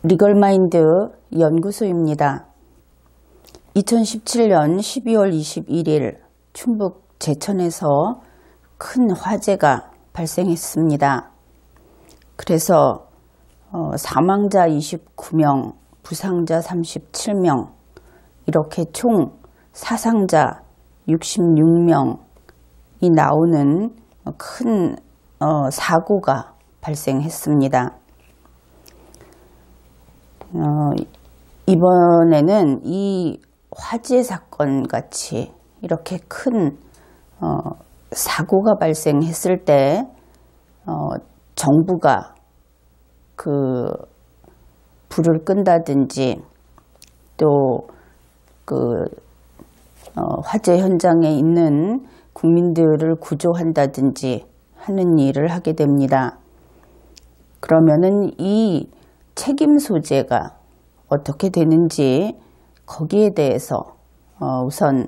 리걸마인드 연구소입니다. 2017년 12월 21일 충북 제천에서 큰 화재가 발생했습니다. 그래서 사망자 29명, 부상자 37명, 이렇게 총 사상자 66명이 나오는 큰 사고가 발생했습니다. 이번에는 이 화재 사건 같이 이렇게 큰 사고가 발생했을 때 정부가 그 불을 끈다든지 또 화재 현장에 있는 국민들을 구조한다든지 하는 일을 하게 됩니다. 그러면은 이 책임 소재가 어떻게 되는지 거기에 대해서 우선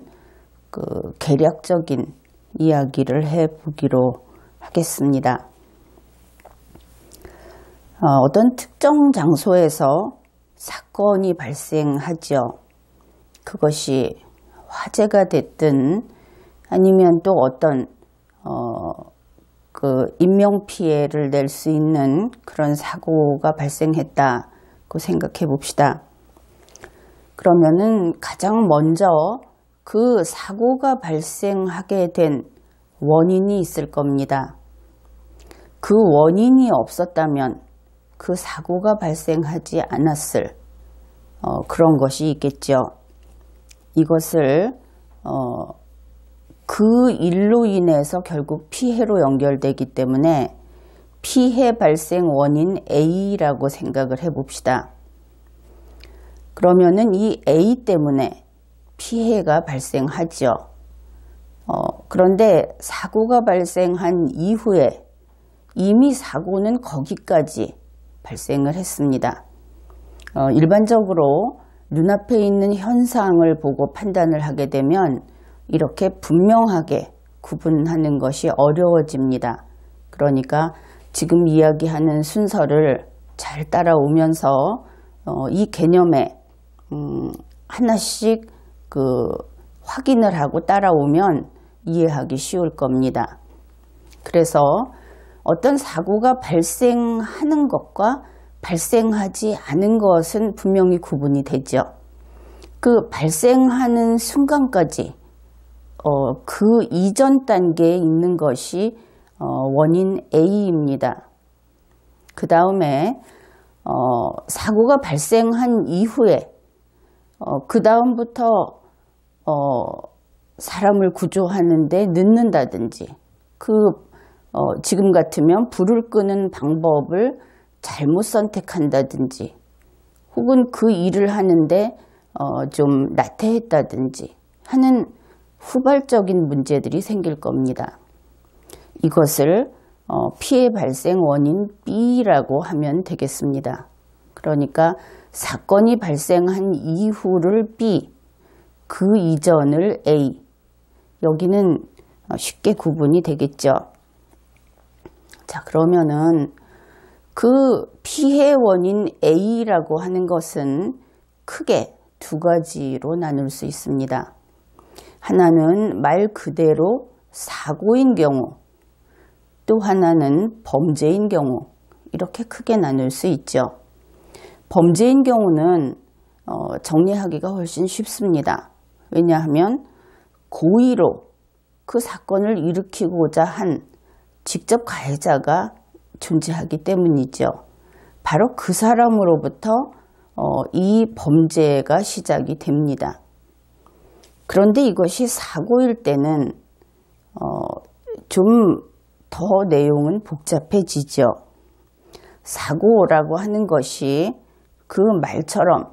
개략적인 이야기를 해보기로 하겠습니다. 어떤 특정 장소에서 사건이 발생하죠. 그것이 화재가 됐든 아니면 또 어떤 인명피해를 낼 수 있는 그런 사고가 발생했다고 생각해 봅시다. 그러면은 가장 먼저 그 사고가 발생하게 된 원인이 있을 겁니다. 그 원인이 없었다면 그 사고가 발생하지 않았을 그런 것이 있겠죠. 이것을 그 일로 인해서 결국 피해로 연결되기 때문에 피해 발생 원인 A라고 생각을 해봅시다. 그러면은 이 A 때문에 피해가 발생하죠. 그런데 사고가 발생한 이후에 이미 사고는 거기까지 발생을 했습니다. 일반적으로 눈앞에 있는 현상을 보고 판단을 하게 되면 이렇게 분명하게 구분하는 것이 어려워집니다. 그러니까 지금 이야기하는 순서를 잘 따라오면서 이 개념에 하나씩 확인을 하고 따라오면 이해하기 쉬울 겁니다. 그래서 어떤 사고가 발생하는 것과 발생하지 않은 것은 분명히 구분이 되죠. 그 발생하는 순간까지 그 이전 단계에 있는 것이 원인 A입니다. 그 다음에 사고가 발생한 이후에 그 다음부터 사람을 구조하는데 늦는다든지 지금 같으면 불을 끄는 방법을 잘못 선택한다든지 혹은 그 일을 하는데 좀 나태했다든지 하는 후발적인 문제들이 생길 겁니다. 이것을 피해 발생 원인 B라고 하면 되겠습니다. 그러니까 사건이 발생한 이후를 B, 그 이전을 A. 여기는 쉽게 구분이 되겠죠. 자, 그러면은 그 피해 원인 A라고 하는 것은 크게 두 가지로 나눌 수 있습니다. 하나는 말 그대로 사고인 경우, 또 하나는 범죄인 경우, 이렇게 크게 나눌 수 있죠. 범죄인 경우는 정리하기가 훨씬 쉽습니다. 왜냐하면 고의로 그 사건을 일으키고자 한 직접 가해자가 존재하기 때문이죠. 바로 그 사람으로부터 이 범죄가 시작이 됩니다. 그런데 이것이 사고일 때는 좀 더 내용은 복잡해지죠. 사고라고 하는 것이 그 말처럼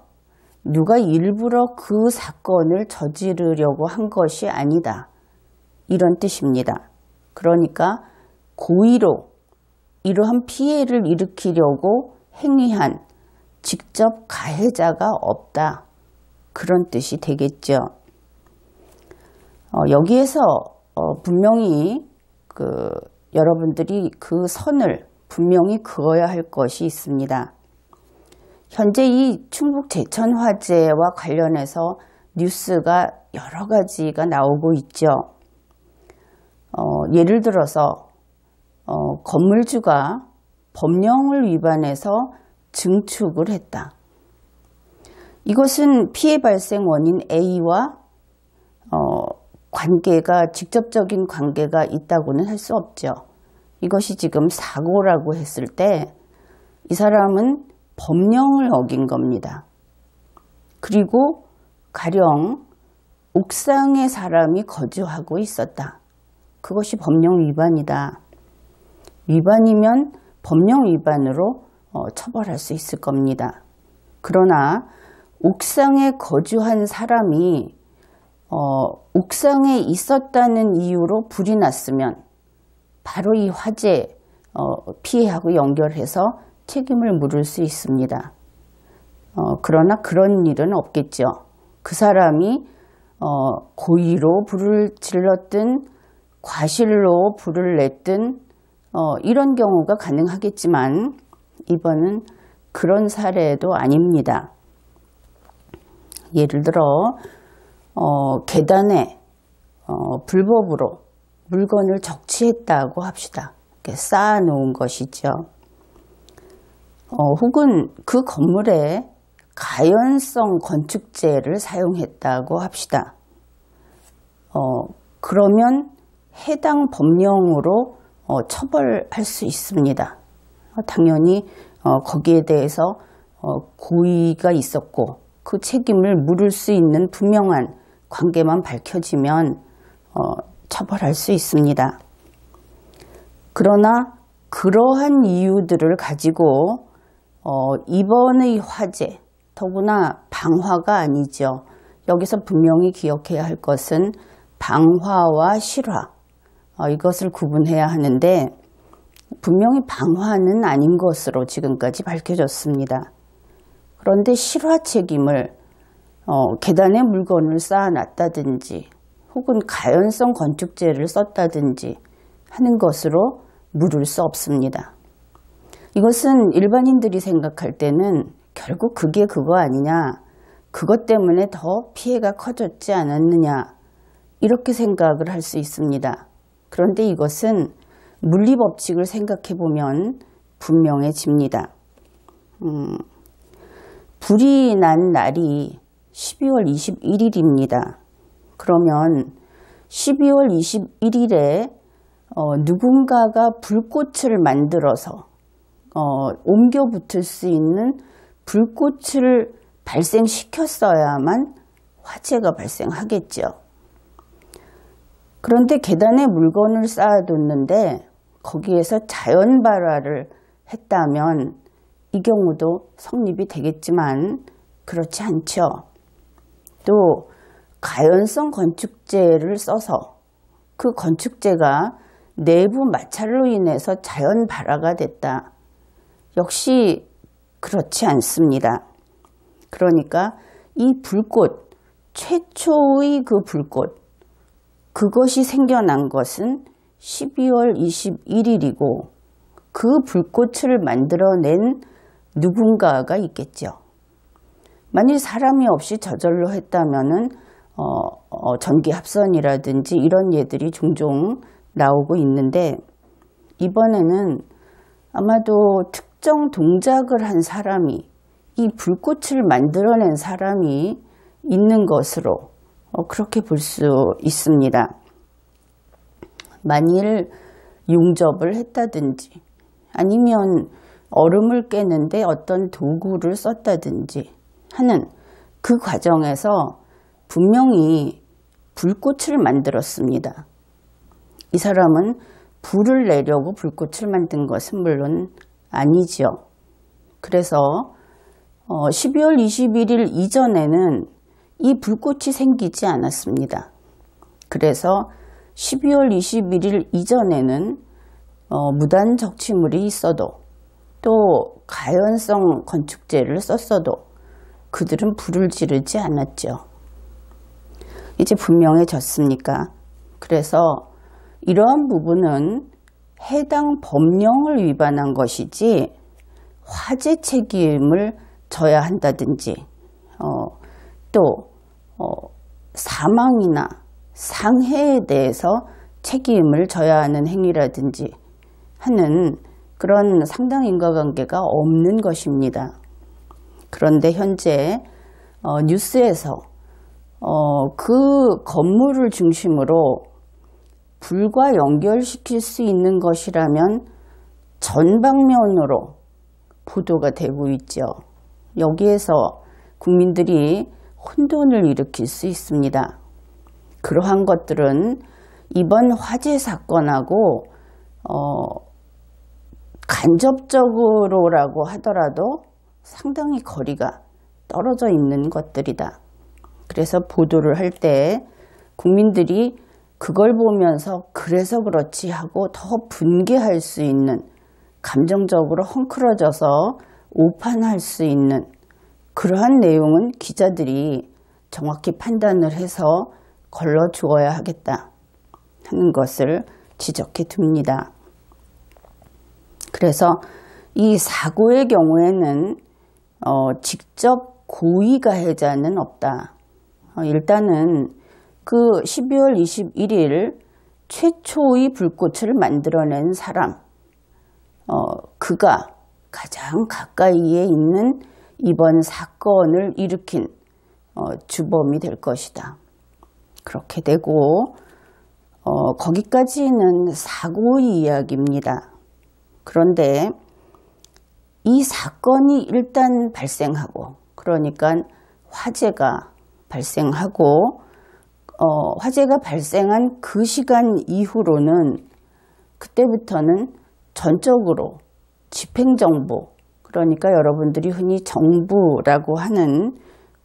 누가 일부러 그 사건을 저지르려고 한 것이 아니다. 이런 뜻입니다. 그러니까 고의로 이러한 피해를 일으키려고 행위한 직접 가해자가 없다. 그런 뜻이 되겠죠. 여기에서 분명히 여러분들이 그 선을 분명히 그어야 할 것이 있습니다. 현재 이 충북 제천 화재와 관련해서 뉴스가 여러 가지가 나오고 있죠. 예를 들어서 건물주가 법령을 위반해서 증축을 했다. 이것은 피해 발생 원인 A와 직접적인 관계가 있다고는 할 수 없죠. 이것이 지금 사고라고 했을 때 이 사람은 법령을 어긴 겁니다. 그리고 가령 옥상에 사람이 거주하고 있었다. 그것이 법령 위반이다. 위반이면 법령 위반으로 처벌할 수 있을 겁니다. 그러나 옥상에 거주한 사람이 옥상에 있었다는 이유로 불이 났으면 바로 이 화재 피해하고 연결해서 책임을 물을 수 있습니다. 그러나 그런 일은 없겠죠. 그 사람이 고의로 불을 질렀든 과실로 불을 냈든 이런 경우가 가능하겠지만 이번은 그런 사례도 아닙니다. 예를 들어 계단에 불법으로 물건을 적치했다고 합시다. 쌓아놓은 것이죠. 혹은 그 건물에 가연성 건축재를 사용했다고 합시다. 그러면 해당 법령으로 처벌할 수 있습니다. 당연히 거기에 대해서 고의가 있었고 그 책임을 물을 수 있는 분명한 관계만 밝혀지면 처벌할 수 있습니다. 그러나 그러한 이유들을 가지고 이번의 화재, 더구나 방화가 아니죠. 여기서 분명히 기억해야 할 것은 방화와 실화, 이것을 구분해야 하는데 분명히 방화는 아닌 것으로 지금까지 밝혀졌습니다. 그런데 실화 책임을 계단에 물건을 쌓아놨다든지 혹은 가연성 건축재를 썼다든지 하는 것으로 물을 수 없습니다. 이것은 일반인들이 생각할 때는 결국 그게 그거 아니냐, 그것 때문에 더 피해가 커졌지 않았느냐 이렇게 생각을 할 수 있습니다. 그런데 이것은 물리법칙을 생각해 보면 분명해집니다. 불이 난 날이 12월 21일입니다. 그러면 12월 21일에 누군가가 불꽃을 만들어서 옮겨 붙을 수 있는 불꽃을 발생시켰어야만 화재가 발생하겠죠. 그런데 계단에 물건을 쌓아뒀는데 거기에서 자연 발화를 했다면 이 경우도 성립이 되겠지만 그렇지 않죠. 또 가연성 건축재를 써서 그 건축재가 내부 마찰로 인해서 자연 발화가 됐다. 역시 그렇지 않습니다. 그러니까 이 불꽃, 최초의 그 불꽃, 그것이 생겨난 것은 12월 21일이고 그 불꽃을 만들어낸 누군가가 있겠죠. 만일 사람이 없이 저절로 했다면은 전기 합선이라든지 이런 예들이 종종 나오고 있는데 이번에는 아마도 특정 동작을 한 사람이 이 불꽃을 만들어낸 사람이 있는 것으로 그렇게 볼 수 있습니다. 만일 용접을 했다든지 아니면 얼음을 깨는데 어떤 도구를 썼다든지 하는 그 과정에서 분명히 불꽃을 만들었습니다. 이 사람은 불을 내려고 불꽃을 만든 것은 물론 아니죠. 그래서 12월 21일 이전에는 이 불꽃이 생기지 않았습니다. 그래서 12월 21일 이전에는 무단 적치물이 있어도 또 가연성 건축재를 썼어도 그들은 불을 지르지 않았죠. 이제 분명해졌습니까? 그래서 이러한 부분은 해당 법령을 위반한 것이지 화재 책임을 져야 한다든지 또 사망이나 상해에 대해서 책임을 져야 하는 행위라든지 하는 그런 상당 인과관계가 없는 것입니다. 그런데 현재 뉴스에서 그 건물을 중심으로 불과 연결시킬 수 있는 것이라면 전방면으로 보도가 되고 있죠. 여기에서 국민들이 혼돈을 일으킬 수 있습니다. 그러한 것들은 이번 화재 사건하고 간접적으로라고 하더라도 상당히 거리가 떨어져 있는 것들이다. 그래서 보도를 할 때 국민들이 그걸 보면서 그래서 그렇지 하고 더 분개할 수 있는, 감정적으로 헝클어져서 오판할 수 있는 그러한 내용은 기자들이 정확히 판단을 해서 걸러주어야 하겠다 하는 것을 지적해 둡니다. 그래서 이 사고의 경우에는 직접 고의 가해자는 없다. 일단은 그 12월 21일 최초의 불꽃을 만들어낸 사람, 그가 가장 가까이에 있는 이번 사건을 일으킨 주범이 될 것이다. 그렇게 되고 거기까지는 사고의 이야기입니다. 그런데 이 사건이 일단 발생하고, 그러니까 화재가 발생하고 화재가 발생한 그 시간 이후로는 그때부터는 전적으로 집행정보, 그러니까 여러분들이 흔히 정부라고 하는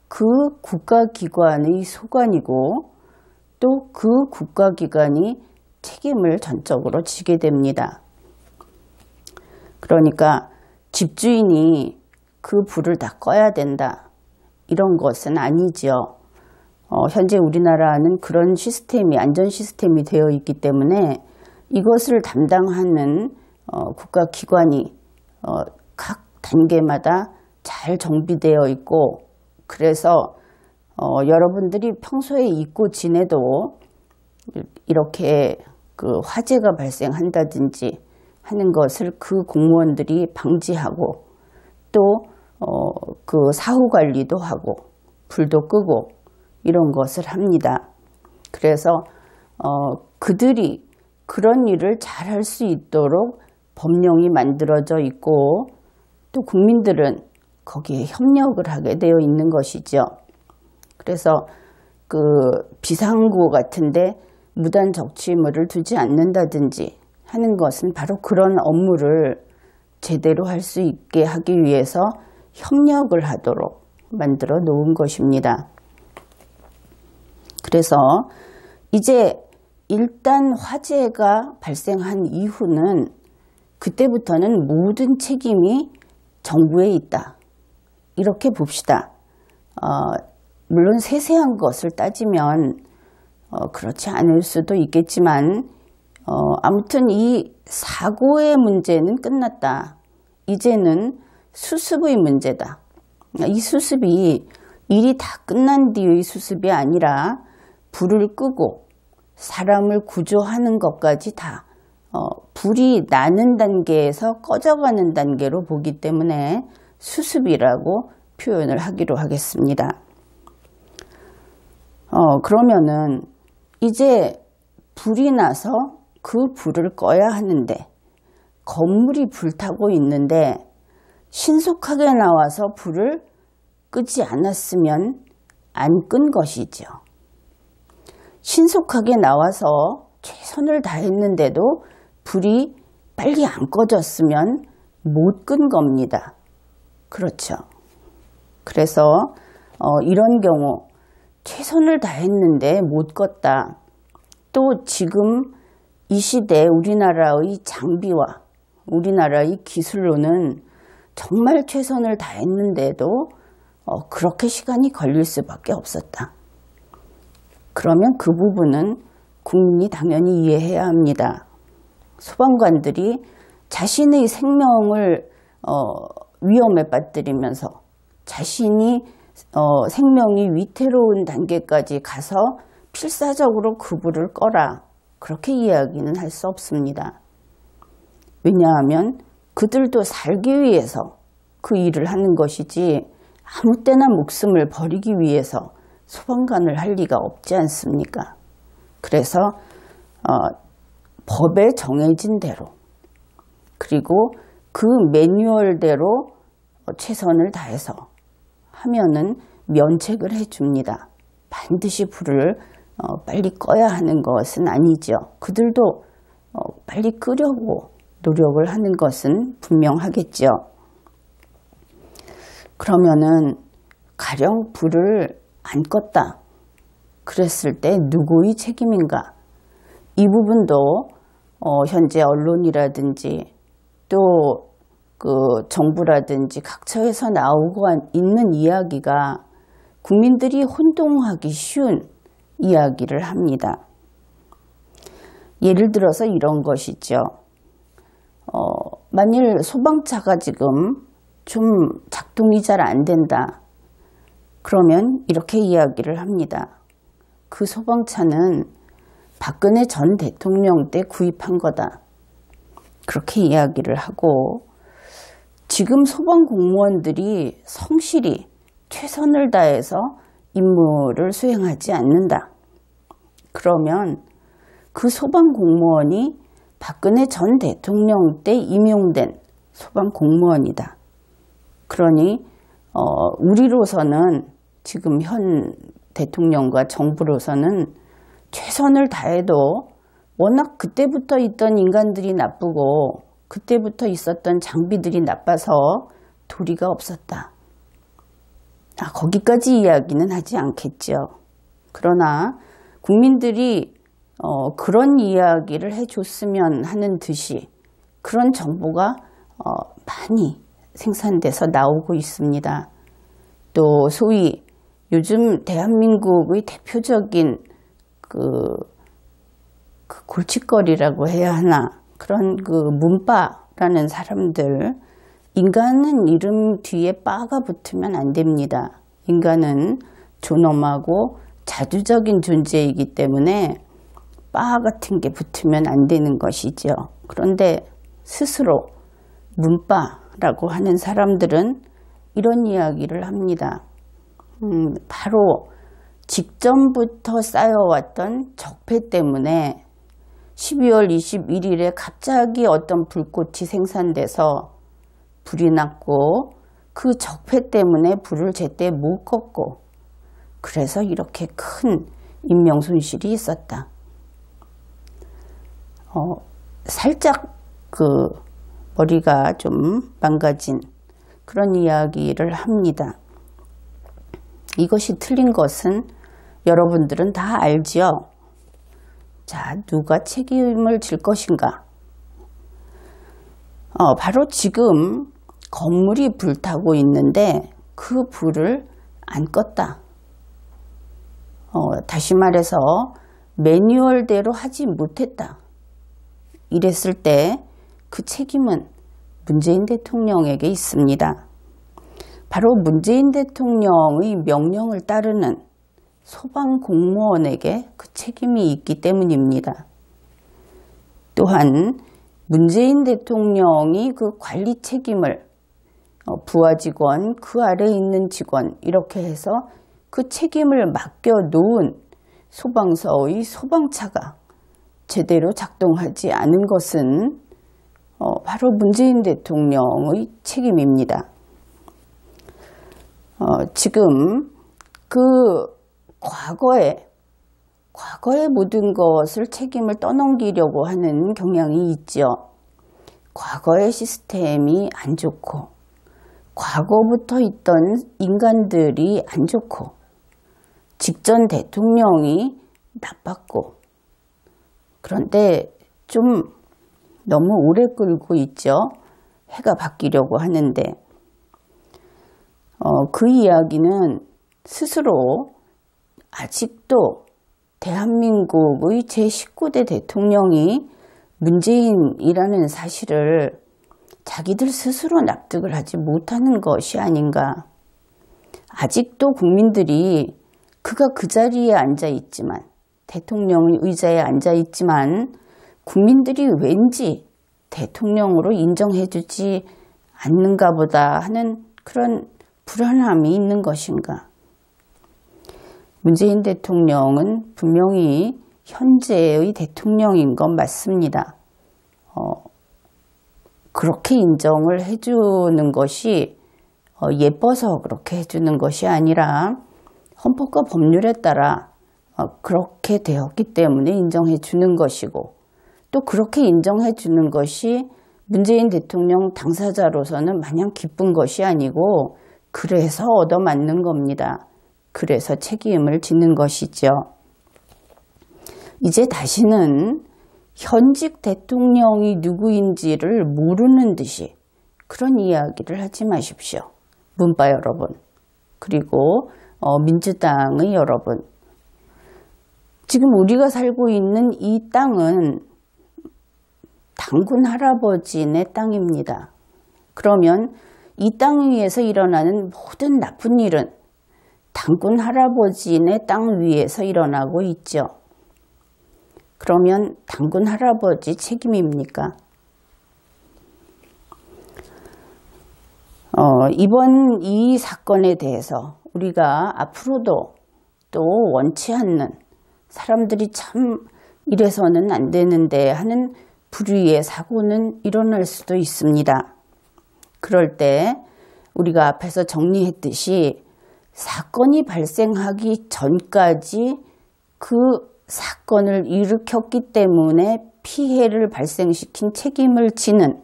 그 국가기관의 소관이고 또 그 국가기관이 책임을 전적으로 지게 됩니다. 그러니까 집주인이 그 불을 다 꺼야 된다, 이런 것은 아니죠. 현재 우리나라는 그런 시스템이, 안전 시스템이 되어 있기 때문에 이것을 담당하는 국가기관이 각 단계마다 잘 정비되어 있고, 그래서 여러분들이 평소에 잊고 지내도 이렇게 그 화재가 발생한다든지 하는 것을 그 공무원들이 방지하고 또 그 사후 관리도 하고 불도 끄고 이런 것을 합니다. 그래서 그들이 그런 일을 잘 할 수 있도록 법령이 만들어져 있고 또 국민들은 거기에 협력을 하게 되어 있는 것이죠. 그래서 그 비상구 같은데 무단 적치물을 두지 않는다든지 하는 것은 바로 그런 업무를 제대로 할 수 있게 하기 위해서 협력을 하도록 만들어 놓은 것입니다. 그래서 이제 일단 화재가 발생한 이후는 그때부터는 모든 책임이 정부에 있다, 이렇게 봅시다. 물론 세세한 것을 따지면 그렇지 않을 수도 있겠지만 아무튼 이 사고의 문제는 끝났다. 이제는 수습의 문제다. 이 수습이 일이 다 끝난 뒤의 수습이 아니라 불을 끄고 사람을 구조하는 것까지 다 불이 나는 단계에서 꺼져가는 단계로 보기 때문에 수습이라고 표현을 하기로 하겠습니다. 그러면은 이제 불이 나서 그 불을 꺼야 하는데, 건물이 불타고 있는데 신속하게 나와서 불을 끄지 않았으면 안 끈 것이죠. 신속하게 나와서 최선을 다했는데도 불이 빨리 안 꺼졌으면 못 끈 겁니다. 그렇죠. 그래서 이런 경우 최선을 다했는데 못 껐다. 또 지금 이 시대 우리나라의 장비와 우리나라의 기술로는 정말 최선을 다했는데도 그렇게 시간이 걸릴 수밖에 없었다. 그러면 그 부분은 국민이 당연히 이해해야 합니다. 소방관들이 자신의 생명을 위험에 빠뜨리면서 자신이 생명이 위태로운 단계까지 가서 필사적으로 그 불을 꺼라. 그렇게 이야기는 할 수 없습니다. 왜냐하면 그들도 살기 위해서 그 일을 하는 것이지 아무 때나 목숨을 버리기 위해서 소방관을 할 리가 없지 않습니까? 그래서 법에 정해진 대로 그리고 그 매뉴얼대로 최선을 다해서 하면은 면책을 해줍니다. 반드시 불을 빨리 꺼야 하는 것은 아니죠. 그들도 빨리 끄려고 노력을 하는 것은 분명하겠죠. 그러면은 가령 불을 안 껐다. 그랬을 때 누구의 책임인가? 이 부분도 현재 언론이라든지 또 그 정부라든지 각처에서 나오고 있는 이야기가 국민들이 혼동하기 쉬운 이야기를 합니다. 예를 들어서 이런 것이죠. 만일 소방차가 지금 좀 작동이 잘 안 된다. 그러면 이렇게 이야기를 합니다. 그 소방차는 박근혜 전 대통령 때 구입한 거다. 그렇게 이야기를 하고 지금 소방 공무원들이 성실히 최선을 다해서 임무를 수행하지 않는다. 그러면 그 소방 공무원이 박근혜 전 대통령 때 임용된 소방 공무원이다. 그러니 우리로서는 지금 현 대통령과 정부로서는 최선을 다해도 워낙 그때부터 있던 인간들이 나쁘고 그때부터 있었던 장비들이 나빠서 도리가 없었다. 거기까지 이야기는 하지 않겠죠. 그러나 국민들이 그런 이야기를 해줬으면 하는 듯이 그런 정보가 많이 생산돼서 나오고 있습니다. 또 소위 요즘 대한민국의 대표적인 그 골칫거리라고 해야 하나 그런 그 문빠라는 사람들 인간은 이름 뒤에 빠가 붙으면 안 됩니다. 인간은 존엄하고 자주적인 존재이기 때문에 빠 같은 게 붙으면 안 되는 것이죠. 그런데 스스로 문빠라고 하는 사람들은 이런 이야기를 합니다. 바로 직전부터 쌓여왔던 적폐 때문에 12월 21일에 갑자기 어떤 불꽃이 생산돼서 불이 났고 그 적폐 때문에 불을 제때 못 껐고 그래서 이렇게 큰 인명 손실이 있었다. 살짝 그 머리가 좀 망가진 그런 이야기를 합니다. 이것이 틀린 것은 여러분들은 다 알지요. 자, 누가 책임을 질 것인가? 바로 지금 건물이 불타고 있는데 그 불을 안 껐다. 다시 말해서 매뉴얼대로 하지 못했다. 이랬을 때 그 책임은 문재인 대통령에게 있습니다. 바로 문재인 대통령의 명령을 따르는 소방 공무원에게 그 책임이 있기 때문입니다. 또한 문재인 대통령이 그 관리 책임을 부하 직원, 그 아래에 있는 직원 이렇게 해서 그 책임을 맡겨놓은 소방서의 소방차가 제대로 작동하지 않은 것은 바로 문재인 대통령의 책임입니다. 지금 그 과거에 모든 것을 책임을 떠넘기려고 하는 경향이 있죠. 과거의 시스템이 안 좋고 과거부터 있던 인간들이 안 좋고 직전 대통령이 나빴고 그런데 좀 너무 오래 끌고 있죠. 해가 바뀌려고 하는데 그 이야기는 스스로 아직도 대한민국의 제19대 대통령이 문재인이라는 사실을 자기들 스스로 납득을 하지 못하는 것이 아닌가. 아직도 국민들이 그가 그 자리에 앉아 있지만, 대통령의 의자에 앉아 있지만 국민들이 왠지 대통령으로 인정해주지 않는가 보다 하는 그런 불안함이 있는 것인가. 문재인 대통령은 분명히 현재의 대통령인 건 맞습니다. 그렇게 인정을 해주는 것이 예뻐서 그렇게 해주는 것이 아니라 헌법과 법률에 따라 그렇게 되었기 때문에 인정해 주는 것이고, 또 그렇게 인정해 주는 것이 문재인 대통령 당사자로서는 마냥 기쁜 것이 아니고 그래서 얻어맞는 겁니다. 그래서 책임을 지는 것이죠. 이제 다시는 현직 대통령이 누구인지를 모르는 듯이 그런 이야기를 하지 마십시오. 문바 여러분, 그리고 민주당의 여러분. 지금 우리가 살고 있는 이 땅은 당군 할아버지네 땅입니다. 그러면 이 땅 위에서 일어나는 모든 나쁜 일은 당군 할아버지네 땅 위에서 일어나고 있죠. 그러면 당군 할아버지 책임입니까? 이번 이 사건에 대해서 우리가 앞으로도 또 원치 않는, 사람들이 참 이래서는 안 되는데 하는 불의의 사고는 일어날 수도 있습니다. 그럴 때 우리가 앞에서 정리했듯이 사건이 발생하기 전까지 그 사건을 일으켰기 때문에 피해를 발생시킨 책임을 지는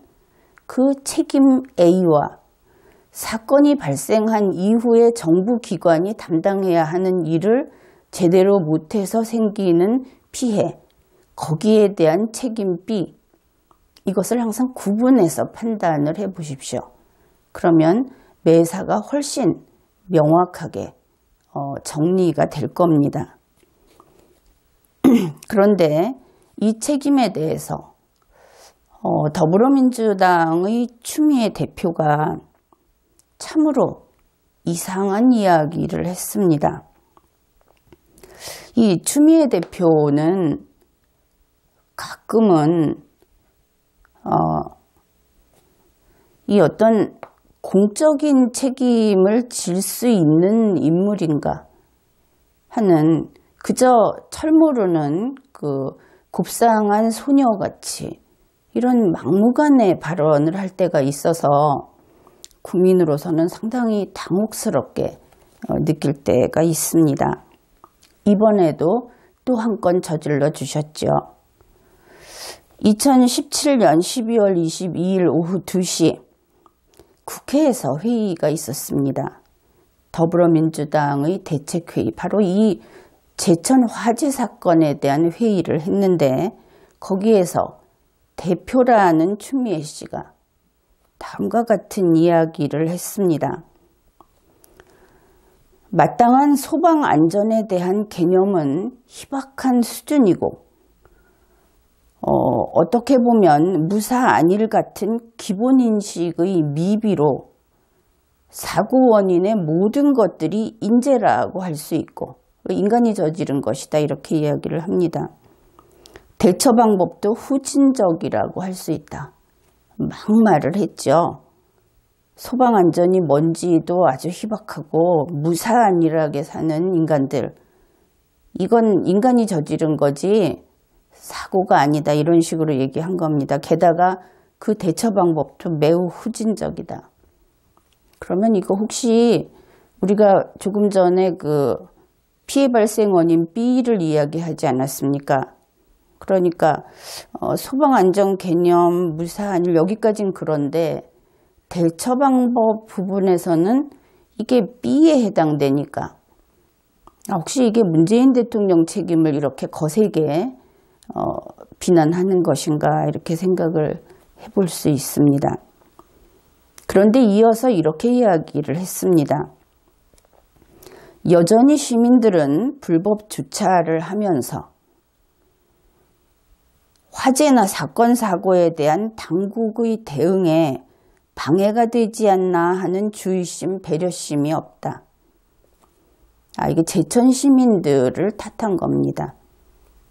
그 책임 A와 사건이 발생한 이후에 정부 기관이 담당해야 하는 일을 제대로 못해서 생기는 피해, 거기에 대한 책임 B, 이것을 항상 구분해서 판단을 해 보십시오. 그러면 매사가 훨씬 명확하게 정리가 될 겁니다. 그런데 이 책임에 대해서 더불어민주당의 추미애 대표가 참으로 이상한 이야기를 했습니다. 이 추미애 대표는 가끔은 이 어떤 공적인 책임을 질 수 있는 인물인가 하는, 그저 철모르는 그 곱상한 소녀같이 이런 막무가내 발언을 할 때가 있어서 국민으로서는 상당히 당혹스럽게 느낄 때가 있습니다. 이번에도 또 한 건 저질러 주셨죠. 2017년 12월 22일 오후 2시 국회에서 회의가 있었습니다. 더불어민주당의 대책회의, 바로 이 제천 화재 사건에 대한 회의를 했는데, 거기에서 대표라는 추미애 씨가 다음과 같은 이야기를 했습니다. 마땅한 소방 안전에 대한 개념은 희박한 수준이고, 어떻게 보면 무사 안일 같은 기본인식의 미비로 사고 원인의 모든 것들이 인재라고 할 수 있고 인간이 저지른 것이다, 이렇게 이야기를 합니다. 대처 방법도 후진적이라고 할 수 있다, 막말을 했죠. 소방안전이 뭔지도 아주 희박하고 무사안일하게 사는 인간들, 이건 인간이 저지른 거지 사고가 아니다, 이런 식으로 얘기한 겁니다. 게다가 그 대처 방법도 매우 후진적이다. 그러면 이거 혹시 우리가 조금 전에 그 피해 발생 원인 B를 이야기하지 않았습니까? 그러니까 소방안전 개념, 무사안일, 여기까지는 그런데 대처 방법 부분에서는 이게 B에 해당되니까 혹시 이게 문재인 대통령 책임을 이렇게 거세게 비난하는 것인가, 이렇게 생각을 해볼 수 있습니다. 그런데 이어서 이렇게 이야기를 했습니다. 여전히 시민들은 불법 주차를 하면서 화재나 사건, 사고에 대한 당국의 대응에 방해가 되지 않나 하는 주의심, 배려심이 없다. 이게 제천 시민들을 탓한 겁니다.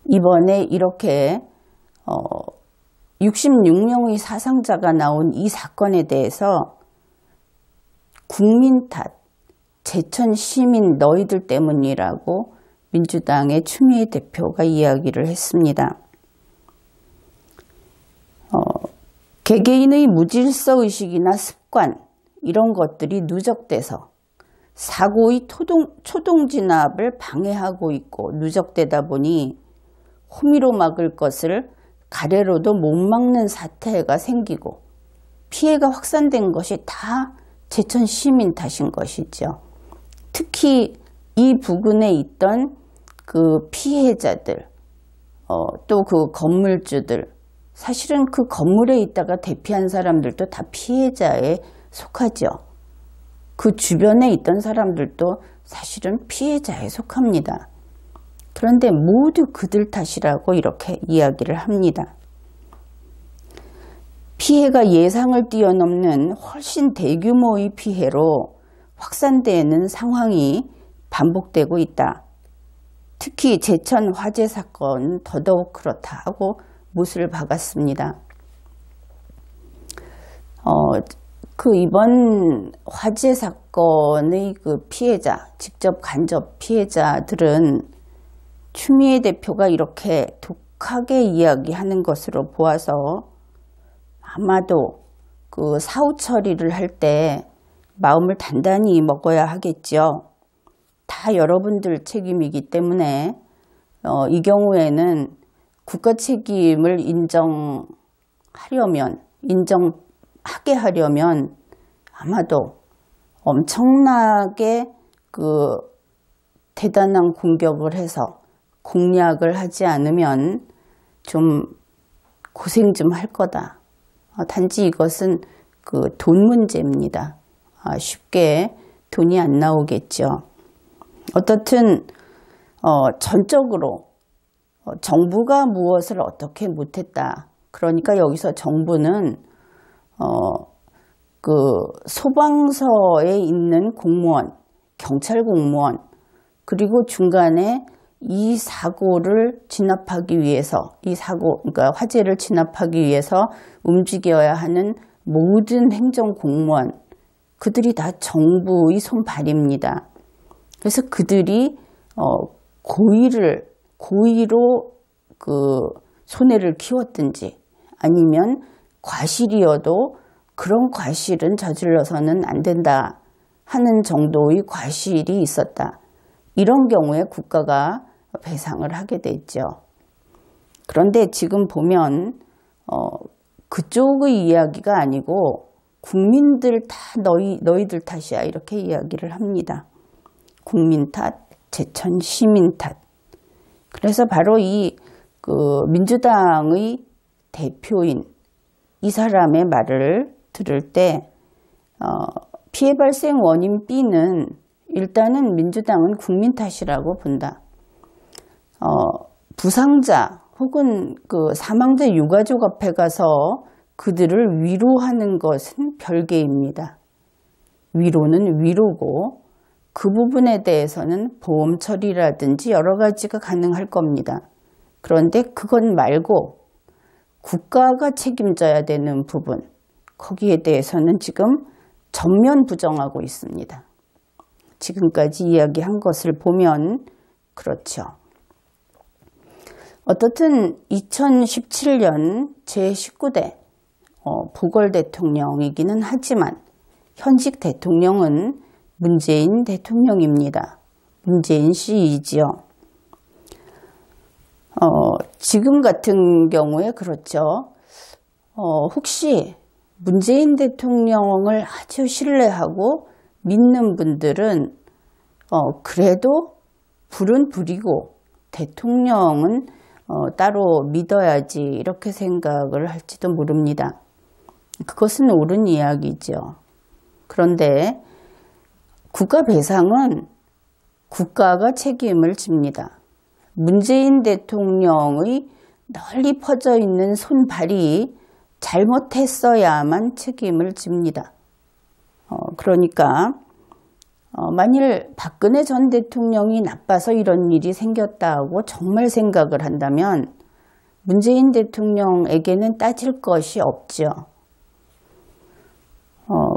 이번에 이렇게 66명의 사상자가 나온 이 사건에 대해서 국민 탓, 제천 시민 너희들 때문이라고 민주당의 추미애 대표가 이야기를 했습니다. 개개인의 무질서의식이나 습관 이런 것들이 누적돼서 사고의 초동진압을 방해하고 있고 누적되다 보니 호미로 막을 것을 가래로도 못 막는 사태가 생기고 피해가 확산된 것이 다 제천 시민 탓인 것이죠. 특히 이 부근에 있던 그 피해자들, 또 그 건물주들, 사실은 그 건물에 있다가 대피한 사람들도 다 피해자에 속하죠. 그 주변에 있던 사람들도 사실은 피해자에 속합니다. 그런데 모두 그들 탓이라고 이렇게 이야기를 합니다. 피해가 예상을 뛰어넘는 훨씬 대규모의 피해로 확산되는 상황이 반복되고 있다. 특히 제천 화재 사건 더더욱 그렇다고 못을 박았습니다. 이번 화재 사건의 그 피해자, 직접 간접 피해자들은 추미애 대표가 이렇게 독하게 이야기하는 것으로 보아서 아마도 그 사후 처리를 할 때 마음을 단단히 먹어야 하겠죠. 다 여러분들 책임이기 때문에 이 경우에는 국가 책임을 인정하게 하려면 아마도 엄청나게 그 대단한 공격을 해서 공략을 하지 않으면 좀 고생 좀 할 거다. 단지 이것은 그 돈 문제입니다. 쉽게 돈이 안 나오겠죠. 어떻든 전적으로 정부가 무엇을 어떻게 못했다. 그러니까 여기서 정부는 그 소방서에 있는 공무원, 경찰 공무원, 그리고 중간에 이 사고를 진압하기 위해서, 그러니까 화재를 진압하기 위해서 움직여야 하는 모든 행정 공무원, 그들이 다 정부의 손발입니다. 그래서 그들이 고의로 그 손해를 키웠든지 아니면 과실이어도 그런 과실은 저질러서는 안 된다 하는 정도의 과실이 있었다. 이런 경우에 국가가 배상을 하게 됐죠. 그런데 지금 보면 그쪽의 이야기가 아니고 국민들 다 너희들 탓이야 이렇게 이야기를 합니다. 국민 탓, 제천 시민 탓. 그래서 바로 그 민주당의 대표인 이 사람의 말을 들을 때 피해 발생 원인 B는 일단은 민주당은 국민 탓이라고 본다. 부상자 혹은 그 사망자 유가족 앞에 가서 그들을 위로하는 것은 별개입니다. 위로는 위로고 그 부분에 대해서는 보험 처리라든지 여러 가지가 가능할 겁니다. 그런데 그건 말고 국가가 책임져야 되는 부분, 거기에 대해서는 지금 전면 부정하고 있습니다. 지금까지 이야기한 것을 보면 그렇죠. 어떻든 2017년 제19대 보궐 대통령이기는 하지만 현직 대통령은 문재인 대통령입니다. 문재인 씨이지요. 지금 같은 경우에 그렇죠. 혹시 문재인 대통령을 아주 신뢰하고 믿는 분들은 그래도 불은 불이고 대통령은 따로 믿어야지 이렇게 생각을 할지도 모릅니다. 그것은 옳은 이야기죠. 그런데 국가 배상은 국가가 책임을 집니다. 문재인 대통령의 널리 퍼져 있는 손발이 잘못했어야만 책임을 집니다. 그러니까 만일 박근혜 전 대통령이 나빠서 이런 일이 생겼다고 정말 생각을 한다면 문재인 대통령에게는 따질 것이 없죠.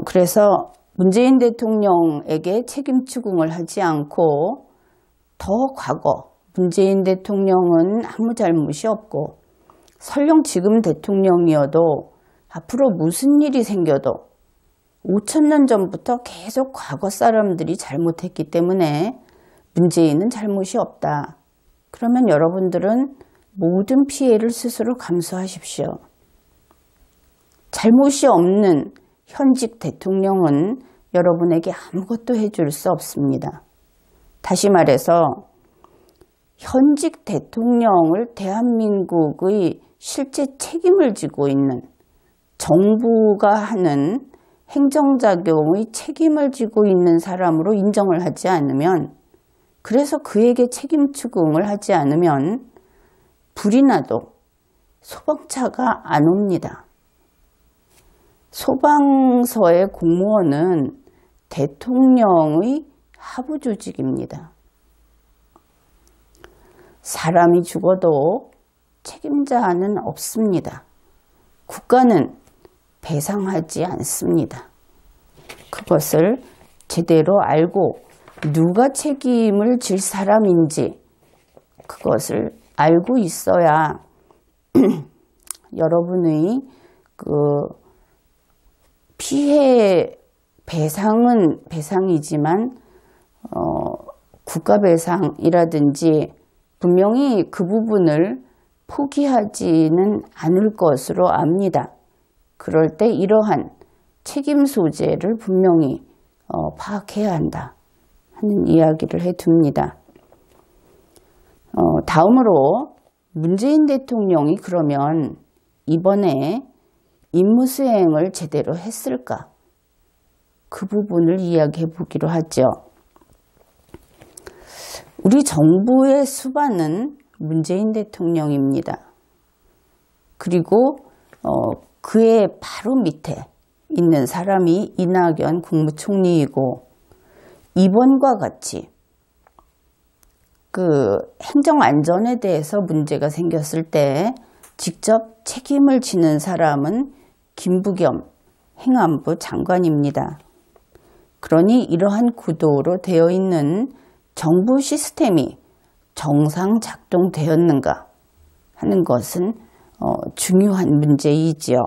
그래서 문재인 대통령에게 책임 추궁을 하지 않고 더 과거 문재인 대통령은 아무 잘못이 없고 설령 지금 대통령이어도 앞으로 무슨 일이 생겨도 5,000년 전부터 계속 과거 사람들이 잘못했기 때문에 문재인은 잘못이 없다. 그러면 여러분들은 모든 피해를 스스로 감수하십시오. 잘못이 없는 현직 대통령은 여러분에게 아무것도 해줄 수 없습니다. 다시 말해서 현직 대통령을 대한민국의 실제 책임을 지고 있는 정부가 하는 행정작용의 책임을 지고 있는 사람으로 인정을 하지 않으면, 그래서 그에게 책임 추궁을 하지 않으면 불이 나도 소방차가 안 옵니다. 소방서의 공무원은 대통령의 하부 조직입니다. 사람이 죽어도 책임자는 없습니다. 국가는 배상하지 않습니다. 그것을 제대로 알고 누가 책임을 질 사람인지 그것을 알고 있어야 여러분의 그 피해 배상은 배상이지만 국가 배상이라든지 분명히 그 부분을 포기하지는 않을 것으로 압니다. 그럴 때 이러한 책임 소재를 분명히 파악해야 한다 하는 이야기를 해둡니다. 다음으로 문재인 대통령이 그러면 이번에 임무 수행을 제대로 했을까? 그 부분을 이야기해 보기로 하죠. 우리 정부의 수반은 문재인 대통령입니다. 그리고 그의 바로 밑에 있는 사람이 이낙연 국무총리이고, 이번과 같이 그 행정안전에 대해서 문제가 생겼을 때 직접 책임을 지는 사람은 김부겸 행안부 장관입니다. 그러니 이러한 구도로 되어 있는 정부 시스템이 정상 작동되었는가 하는 것은 중요한 문제이지요.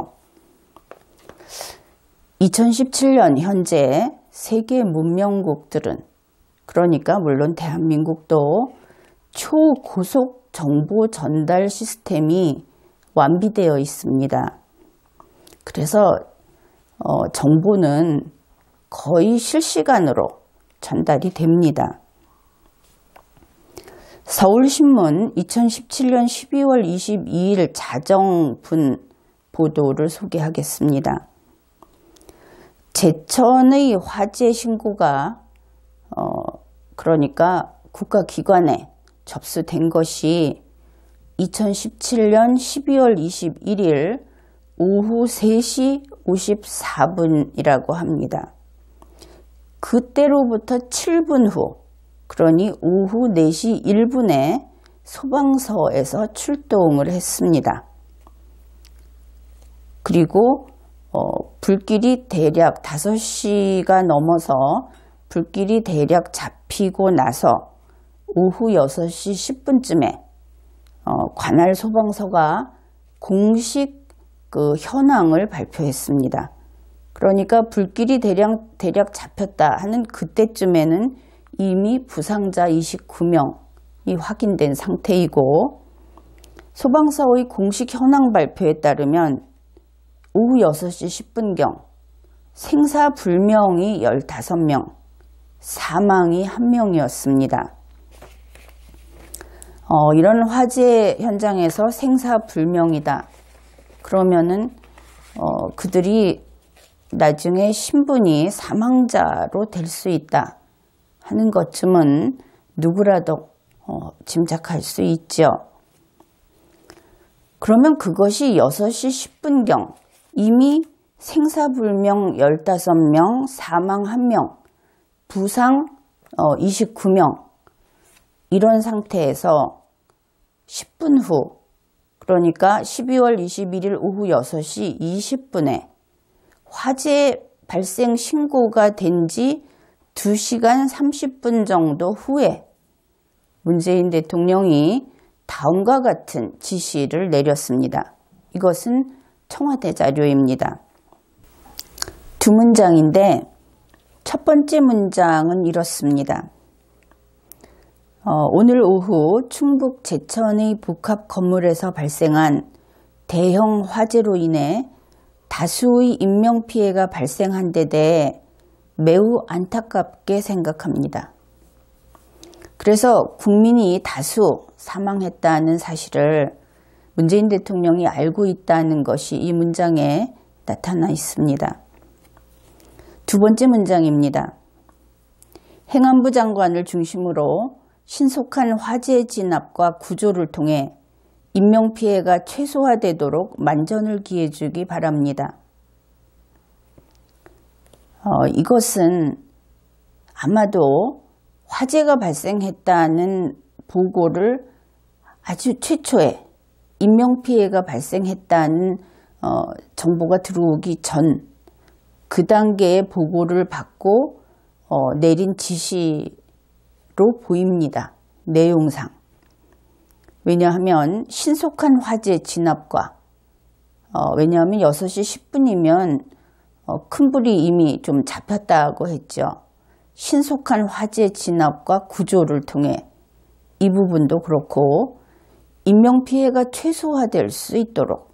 2017년 현재 세계 문명국들은, 그러니까 물론 대한민국도 초고속 정보 전달 시스템이 완비되어 있습니다. 그래서 정보는 거의 실시간으로 전달이 됩니다. 서울신문 2017년 12월 22일 자정분 보도를 소개하겠습니다. 제천의 화재 신고가 그러니까 국가기관에 접수된 것이 2017년 12월 21일 오후 3시 54분이라고 합니다. 그때로부터 7분 후, 그러니 오후 4시 1분에 소방서에서 출동을 했습니다. 그리고 불길이 대략 5시가 넘어서 불길이 대략 잡히고 나서 오후 6시 10분쯤에 관할 소방서가 공식 그 현황을 발표했습니다. 그러니까 불길이 대략 잡혔다 하는 그때쯤에는 이미 부상자 29명이 확인된 상태이고, 소방서의 공식 현황 발표에 따르면 오후 6시 10분경 생사불명이 15명, 사망이 1명이었습니다. 이런 화재 현장에서 생사불명이다. 그러면은 그들이 나중에 신분이 사망자로 될 수 있다 하는 것쯤은 누구라도 짐작할 수 있죠. 그러면 그것이 6시 10분경 이미 생사불명 15명, 사망 1명, 부상 29명 이런 상태에서 10분 후 그러니까 12월 21일 오후 6시 20분에 화재 발생 신고가 된 지 2시간 30분 정도 후에 문재인 대통령이 다음과 같은 지시를 내렸습니다. 이것은 청와대 자료입니다. 두 문장인데 첫 번째 문장은 이렇습니다. 오늘 오후 충북 제천의 복합 건물에서 발생한 대형 화재로 인해 다수의 인명피해가 발생한 데 대해 매우 안타깝게 생각합니다. 그래서 국민이 다수 사망했다는 사실을 문재인 대통령이 알고 있다는 것이 이 문장에 나타나 있습니다. 두 번째 문장입니다. 행안부 장관을 중심으로 신속한 화재 진압과 구조를 통해 인명피해가 최소화되도록 만전을 기해주기 바랍니다. 이것은 아마도 화재가 발생했다는 보고를 아주 최초에 인명피해가 발생했다는 정보가 들어오기 전 그 단계의 보고를 받고 내린 지시로 보입니다. 내용상. 왜냐하면 신속한 화재 진압과 왜냐하면 6시 10분이면 큰 불이 이미 좀 잡혔다고 했죠. 신속한 화재 진압과 구조를 통해 이 부분도 그렇고 인명피해가 최소화될 수 있도록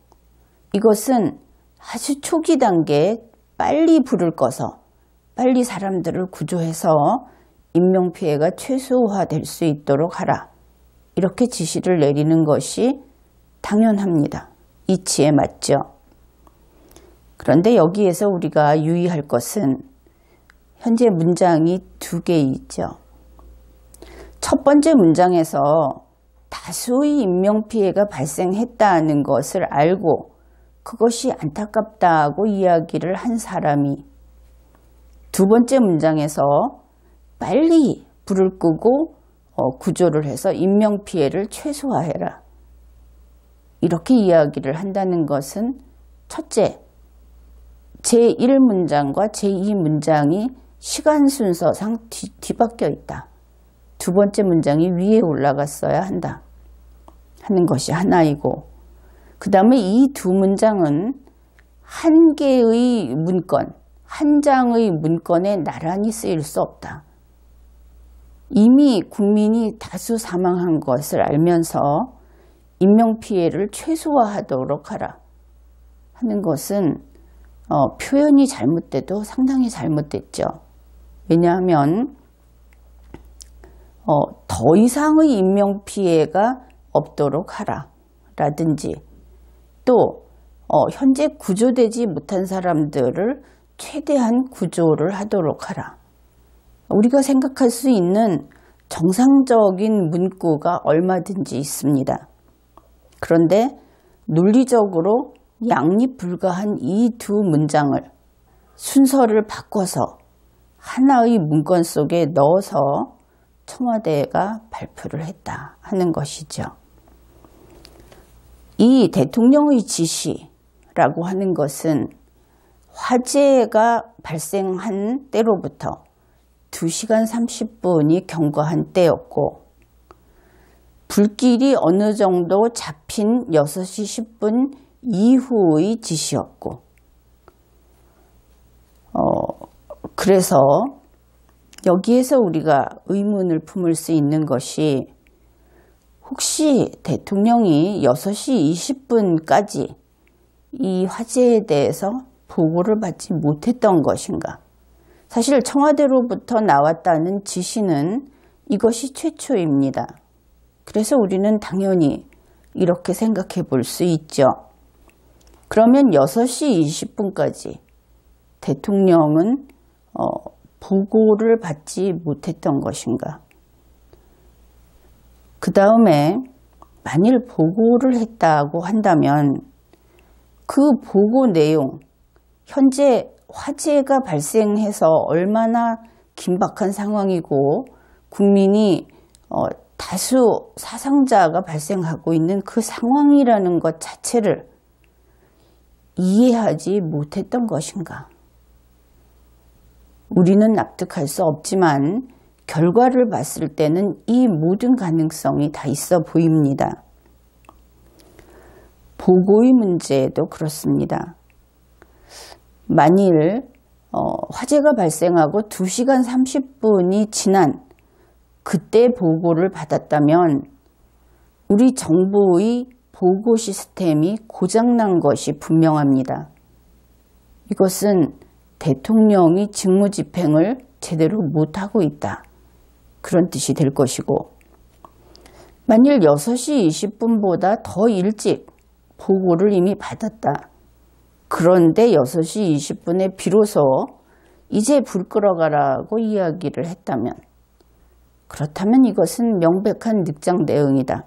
이것은 아주 초기 단계에 빨리 불을 꺼서 빨리 사람들을 구조해서 인명피해가 최소화될 수 있도록 하라. 이렇게 지시를 내리는 것이 당연합니다. 이치에 맞죠. 그런데 여기에서 우리가 유의할 것은 현재 문장이 두 개 있죠. 첫 번째 문장에서 다수의 인명피해가 발생했다는 것을 알고 그것이 안타깝다고 이야기를 한 사람이 두 번째 문장에서 빨리 불을 끄고 구조를 해서 인명피해를 최소화해라. 이렇게 이야기를 한다는 것은 첫째, 제1문장과 제2문장이 시간 순서상 뒤바뀌어 있다. 두 번째 문장이 위에 올라갔어야 한다 하는 것이 하나이고 그 다음에 이 두 문장은 한 개의 문건, 한 장의 문건에 나란히 쓰일 수 없다. 이미 국민이 다수 사망한 것을 알면서 인명피해를 최소화하도록 하라 하는 것은 표현이 잘못돼도 상당히 잘못됐죠. 왜냐하면 더 이상의 인명피해가 없도록 하라 라든지 또 현재 구조되지 못한 사람들을 최대한 구조를 하도록 하라. 우리가 생각할 수 있는 정상적인 문구가 얼마든지 있습니다. 그런데 논리적으로 양립 불가한 이 두 문장을 순서를 바꿔서 하나의 문건 속에 넣어서 청와대가 발표를 했다 하는 것이죠. 이 대통령의 지시라고 하는 것은 화재가 발생한 때로부터 2시간 30분이 경과한 때였고 불길이 어느 정도 잡힌 6시 10분 이후의 지시였고 그래서 여기에서 우리가 의문을 품을 수 있는 것이 혹시 대통령이 6시 20분까지 이 화재에 대해서 보고를 받지 못했던 것인가? 사실 청와대로부터 나왔다는 지시는 이것이 최초입니다. 그래서 우리는 당연히 이렇게 생각해 볼 수 있죠. 그러면 6시 20분까지 대통령은 보고를 받지 못했던 것인가? 그 다음에 만일 보고를 했다고 한다면 그 보고 내용, 현재 화재가 발생해서 얼마나 긴박한 상황이고 국민이 다수 사상자가 발생하고 있는 그 상황이라는 것 자체를 이해하지 못했던 것인가? 우리는 납득할 수 없지만 결과를 봤을 때는 이 모든 가능성이 다 있어 보입니다. 보고의 문제도 그렇습니다. 만일 화재가 발생하고 2시간 30분이 지난 그때 보고를 받았다면 우리 정부의 보고 시스템이 고장난 것이 분명합니다. 이것은 대통령이 직무집행을 제대로 못하고 있다. 그런 뜻이 될 것이고, 만일 6시 20분보다 더 일찍 보고를 이미 받았다. 그런데 6시 20분에 비로소 이제 불 끌어가라고 이야기를 했다면, 그렇다면 이것은 명백한 늑장 대응이다.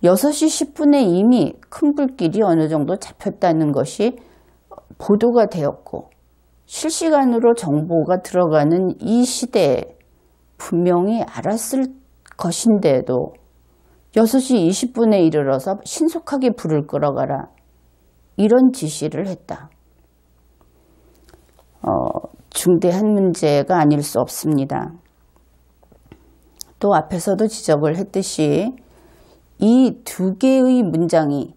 6시 10분에 이미 큰 불길이 어느 정도 잡혔다는 것이 보도가 되었고 실시간으로 정보가 들어가는 이 시대에 분명히 알았을 것인데도 6시 20분에 이르러서 신속하게 불을 끌어가라. 이런 지시를 했다. 중대한 문제가 아닐 수 없습니다. 또 앞에서도 지적을 했듯이 이 두 개의 문장이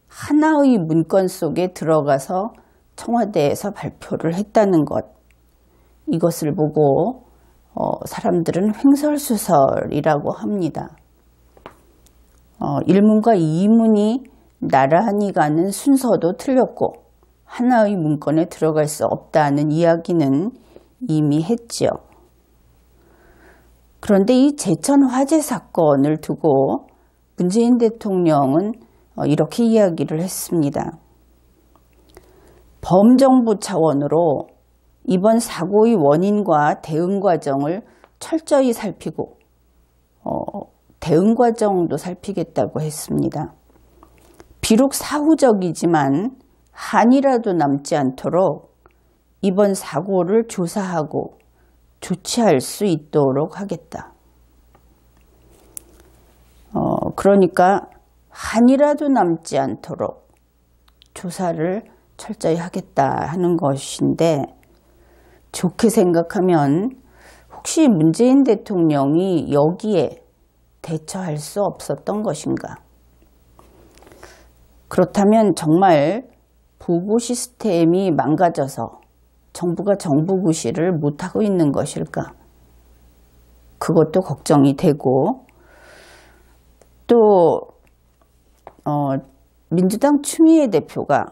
하나의 문건 속에 들어가서 청와대에서 발표를 했다는 것, 이것을 보고 사람들은 횡설수설이라고 합니다. 1문과 2문이 나란히 가는 순서도 틀렸고 하나의 문건에 들어갈 수 없다는 이야기는 이미 했죠. 그런데 이 제천 화재 사건을 두고 문재인 대통령은 이렇게 이야기를 했습니다. 범정부 차원으로 이번 사고의 원인과 대응 과정을 철저히 살피고 대응 과정도 살피겠다고 했습니다. 비록 사후적이지만 한이라도 남지 않도록 이번 사고를 조사하고 조치할 수 있도록 하겠다. 그러니까 한이라도 남지 않도록 조사를 철저히 하겠다 하는 것인데, 좋게 생각하면 혹시 문재인 대통령이 여기에 대처할 수 없었던 것인가? 그렇다면 정말 보고 시스템이 망가져서 정부가 정부구실을 못하고 있는 것일까? 그것도 걱정이 되고, 또 민주당 추미애 대표가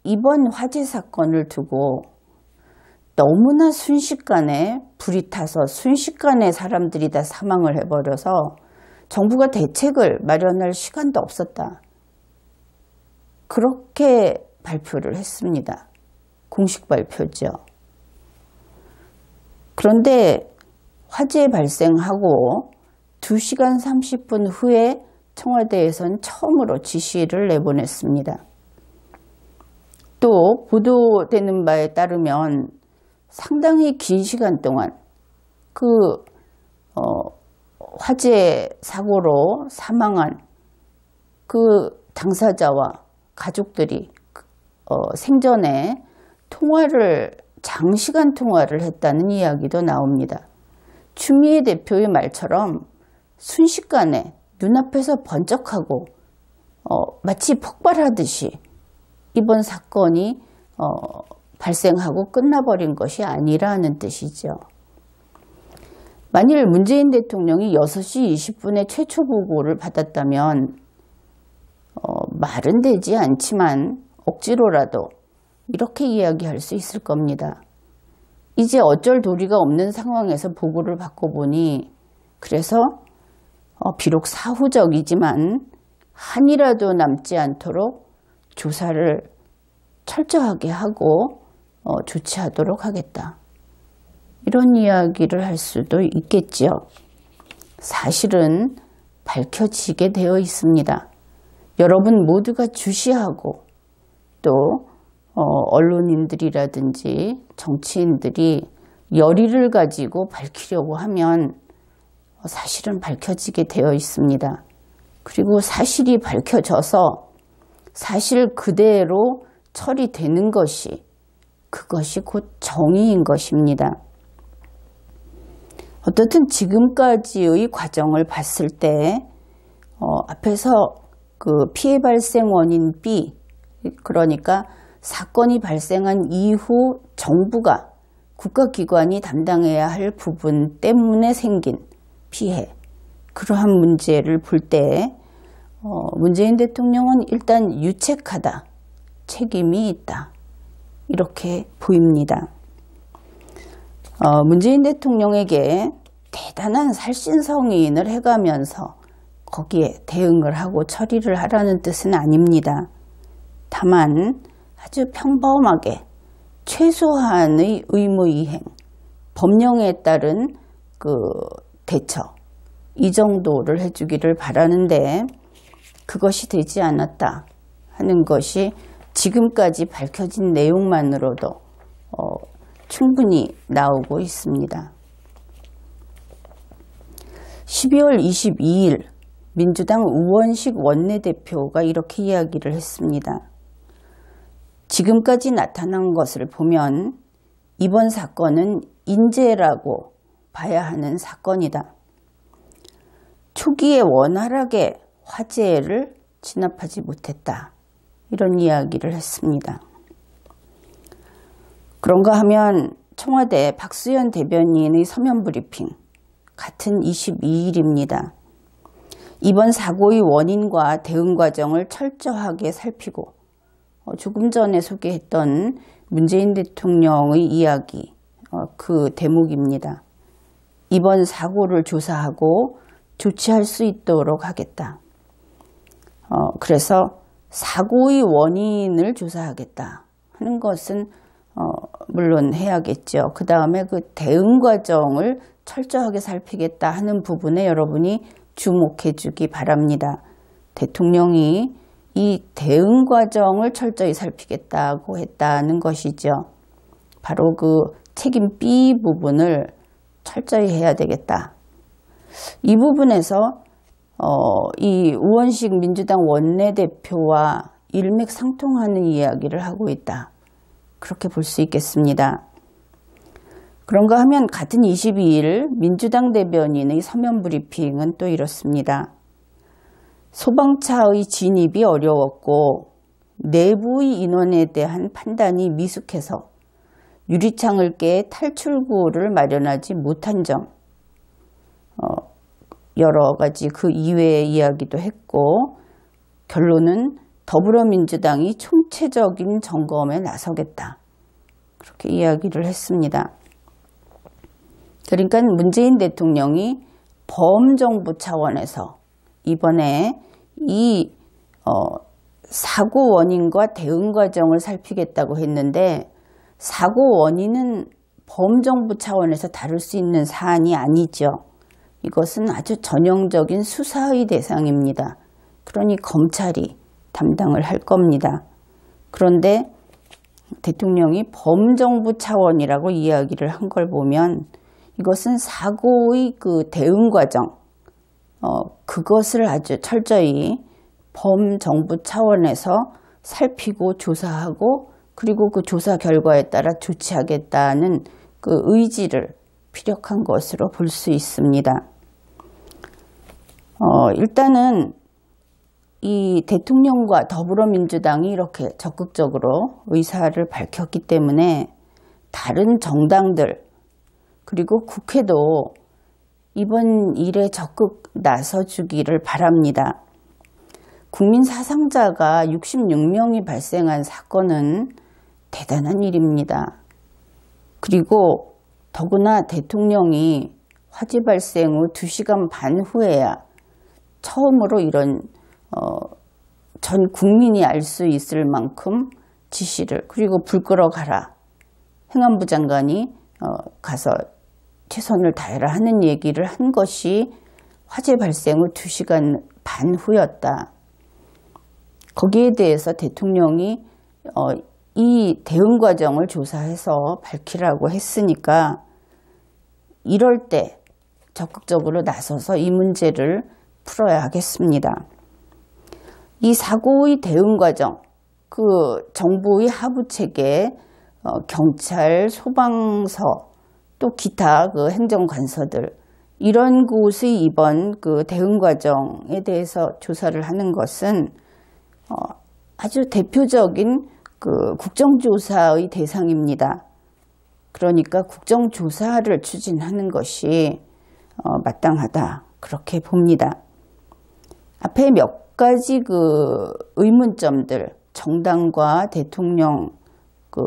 이번 화재 사건을 두고 너무나 순식간에 불이 타서 순식간에 사람들이 다 사망을 해버려서 정부가 대책을 마련할 시간도 없었다. 그렇게 발표를 했습니다. 공식 발표죠. 그런데 화재 발생하고 2시간 30분 후에 청와대에선 처음으로 지시를 내보냈습니다. 또 보도되는 바에 따르면 상당히 긴 시간 동안 그 화재 사고로 사망한 그 당사자와 가족들이 생전에 장시간 통화를 했다는 이야기도 나옵니다. 추미애 대표의 말처럼 순식간에 눈앞에서 번쩍하고 마치 폭발하듯이 이번 사건이 발생하고 끝나버린 것이 아니라는 뜻이죠. 만일 문재인 대통령이 6시 20분에 최초 보고를 받았다면 말은 되지 않지만 억지로라도 이렇게 이야기할 수 있을 겁니다. 이제 어쩔 도리가 없는 상황에서 보고를 받고 보니, 그래서 비록 사후적이지만 한이라도 남지 않도록 조사를 철저하게 하고 조치하도록 하겠다. 이런 이야기를 할 수도 있겠지요. 사실은 밝혀지게 되어 있습니다. 여러분 모두가 주시하고 또 언론인들이라든지 정치인들이 열의를 가지고 밝히려고 하면 사실은 밝혀지게 되어 있습니다. 그리고 사실이 밝혀져서 사실 그대로 처리되는 것이 그것이 곧 정의인 것입니다. 어떻든 지금까지의 과정을 봤을 때 앞에서 그 피해 발생 원인 B, 그러니까 사건이 발생한 이후 정부가 국가기관이 담당해야 할 부분 때문에 생긴 피해, 그러한 문제를 볼 때 문재인 대통령은 일단 유책하다, 책임이 있다, 이렇게 보입니다. 문재인 대통령에게 대단한 살신성인을 해가면서 거기에 대응을 하고 처리를 하라는 뜻은 아닙니다. 다만 아주 평범하게 최소한의 의무이행, 법령에 따른 그 대처, 이 정도를 해주기를 바라는데 그것이 되지 않았다 하는 것이 지금까지 밝혀진 내용만으로도 충분히 나오고 있습니다. 12월 22일 민주당 우원식 원내대표가 이렇게 이야기를 했습니다. 지금까지 나타난 것을 보면 이번 사건은 인재라고 봐야 하는 사건이다. 초기에 원활하게 화재를 진압하지 못했다. 이런 이야기를 했습니다. 그런가 하면 청와대 박수현 대변인의 서면 브리핑 같은 22일입니다. 이번 사고의 원인과 대응 과정을 철저하게 살피고 조금 전에 소개했던 문재인 대통령의 이야기, 그 대목입니다. 이번 사고를 조사하고 조치할 수 있도록 하겠다. 그래서 사고의 원인을 조사하겠다 하는 것은 물론 해야겠죠. 그 다음에 그 대응 과정을 철저하게 살피겠다 하는 부분에 여러분이 주목해 주기 바랍니다. 대통령이 이 대응 과정을 철저히 살피겠다고 했다는 것이죠. 바로 그 책임 B 부분을 철저히 해야 되겠다. 이 부분에서 이 우원식 민주당 원내대표와 일맥상통하는 이야기를 하고 있다. 그렇게 볼 수 있겠습니다. 그런가 하면 같은 22일 민주당 대변인의 서면 브리핑은 또 이렇습니다. 소방차의 진입이 어려웠고 내부의 인원에 대한 판단이 미숙해서 유리창을 깨 탈출구를 마련하지 못한 점, 여러 가지 그 이외의 이야기도 했고 결론은 더불어민주당이 총체적인 점검에 나서겠다. 그렇게 이야기를 했습니다. 그러니까 문재인 대통령이 범정부 차원에서 이번에 이 사고 원인과 대응 과정을 살피겠다고 했는데 사고 원인은 범정부 차원에서 다룰 수 있는 사안이 아니죠. 이것은 아주 전형적인 수사의 대상입니다. 그러니 검찰이 담당을 할 겁니다. 그런데 대통령이 범정부 차원이라고 이야기를 한 걸 보면 이것은 사고의 그 대응 과정, 그것을 아주 철저히 범정부 차원에서 살피고 조사하고 그리고 그 조사 결과에 따라 조치하겠다는 그 의지를 피력한 것으로 볼 수 있습니다. 일단은 이 대통령과 더불어민주당이 이렇게 적극적으로 의사를 밝혔기 때문에 다른 정당들 그리고 국회도 이번 일에 적극 나서주기를 바랍니다. 국민 사상자가 66명이 발생한 사건은 대단한 일입니다. 그리고 더구나 대통령이 화재 발생 후 2시간 반 후에야 처음으로 이런 전 국민이 알 수 있을 만큼 지시를, 그리고 불 끄러 가라. 행안부 장관이 가서 최선을 다해라 하는 얘기를 한 것이 화재 발생 후 2시간 반 후였다. 거기에 대해서 대통령이 이 대응 과정을 조사해서 밝히라고 했으니까 이럴 때 적극적으로 나서서 이 문제를 풀어야 하겠습니다. 이 사고의 대응 과정, 그 정부의 하부체계, 경찰, 소방서, 또 기타 그 행정관서들, 이런 곳의 이번 그 대응 과정에 대해서 조사를 하는 것은 아주 대표적인 그 국정조사의 대상입니다. 그러니까 국정조사를 추진하는 것이 마땅하다, 그렇게 봅니다. 앞에 몇 가지 그 의문점들, 정당과 대통령 그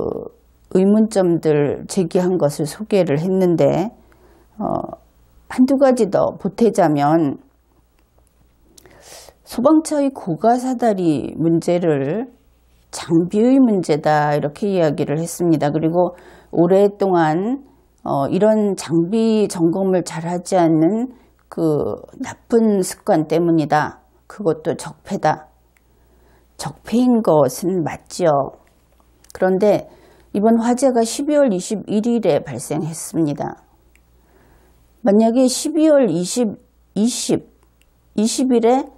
의문점들 제기한 것을 소개를 했는데 한두 가지 더 보태자면, 소방차의 고가사다리 문제를 장비의 문제다, 이렇게 이야기를 했습니다. 그리고 오랫동안 이런 장비 점검을 잘하지 않는 그 나쁜 습관 때문이다. 그것도 적폐다. 적폐인 것은 맞죠. 그런데 이번 화재가 12월 21일에 발생했습니다. 만약에 12월 20일에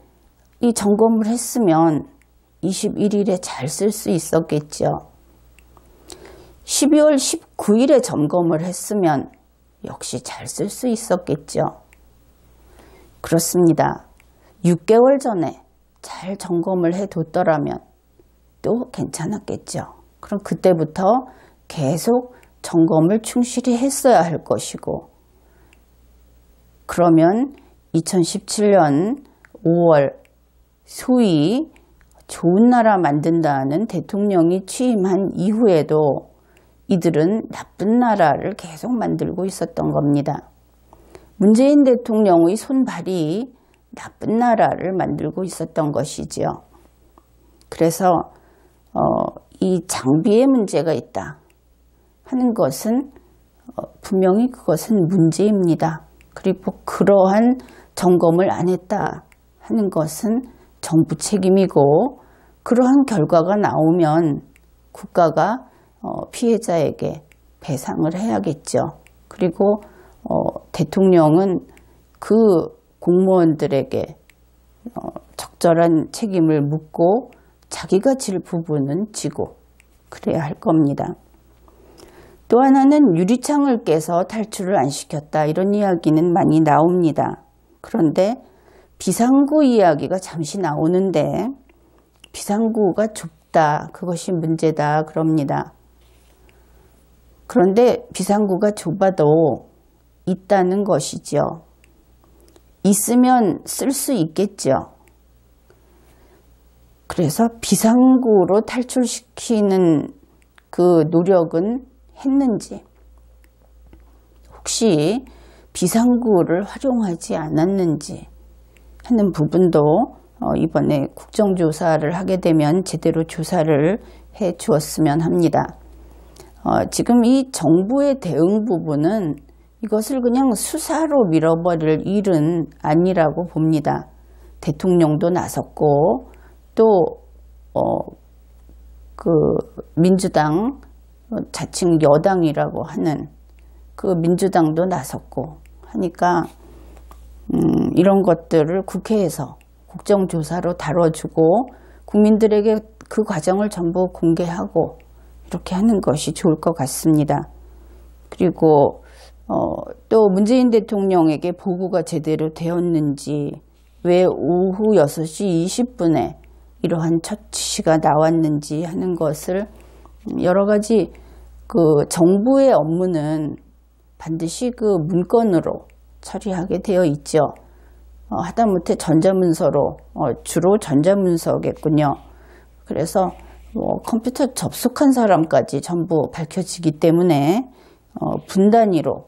이 점검을 했으면 21일에 잘 쓸 수 있었겠죠. 12월 19일에 점검을 했으면 역시 잘 쓸 수 있었겠죠. 그렇습니다. 6개월 전에 잘 점검을 해뒀더라면 또 괜찮았겠죠. 그럼 그때부터 계속 점검을 충실히 했어야 할 것이고, 그러면 2017년 5월 소위 좋은 나라 만든다는 대통령이 취임한 이후에도 이들은 나쁜 나라를 계속 만들고 있었던 겁니다. 문재인 대통령의 손발이 나쁜 나라를 만들고 있었던 것이지요. 그래서 이 장비에 문제가 있다 하는 것은 분명히 그것은 문제입니다. 그리고 그러한 점검을 안 했다 하는 것은 정부 책임이고, 그러한 결과가 나오면 국가가 피해자에게 배상을 해야겠죠. 그리고 대통령은 그 공무원들에게 적절한 책임을 묻고 자기가 질 부분은 지고 그래야 할 겁니다. 또 하나는 유리창을 깨서 탈출을 안 시켰다, 이런 이야기는 많이 나옵니다. 그런데 비상구 이야기가 잠시 나오는데 비상구가 좁다, 그것이 문제다 그럽니다. 그런데 비상구가 좁아도 있다는 것이죠. 있으면 쓸 수 있겠죠. 그래서 비상구로 탈출시키는 그 노력은 했는지, 혹시 비상구를 활용하지 않았는지 하는 부분도 이번에 국정조사를 하게 되면 제대로 조사를 해 주었으면 합니다. 지금 이 정부의 대응 부분은 이것을 그냥 수사로 밀어버릴 일은 아니라고 봅니다. 대통령도 나섰고, 또 그 민주당, 자칭 여당이라고 하는 그 민주당도 나섰고 하니까 이런 것들을 국회에서 국정조사로 다뤄주고 국민들에게 그 과정을 전부 공개하고 이렇게 하는 것이 좋을 것 같습니다. 그리고 또 문재인 대통령에게 보고가 제대로 되었는지, 왜 오후 6시 20분에 이러한 처치가 나왔는지 하는 것을, 여러 가지 그 정부의 업무는 반드시 그 문건으로 처리하게 되어 있죠. 하다못해 전자문서로, 주로 전자문서겠군요. 그래서 컴퓨터 접속한 사람까지 전부 밝혀지기 때문에 분단위로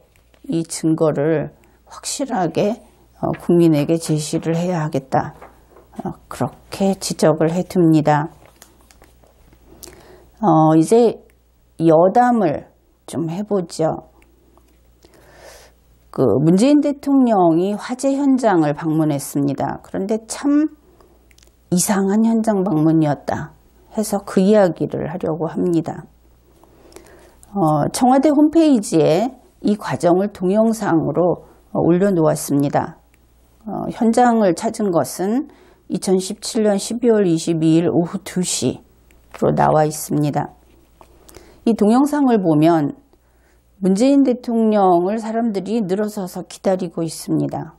이 증거를 확실하게 국민에게 제시를 해야 하겠다, 그렇게 지적을 해둡니다. 이제 여담을 좀 해보죠. 그 문재인 대통령이 화재 현장을 방문했습니다. 그런데 참 이상한 현장 방문이었다 해서 그 이야기를 하려고 합니다. 청와대 홈페이지에 이 과정을 동영상으로 올려놓았습니다. 현장을 찾은 것은 2017년 12월 22일 오후 2시로 나와 있습니다. 이 동영상을 보면 문재인 대통령을 사람들이 늘어서서 기다리고 있습니다.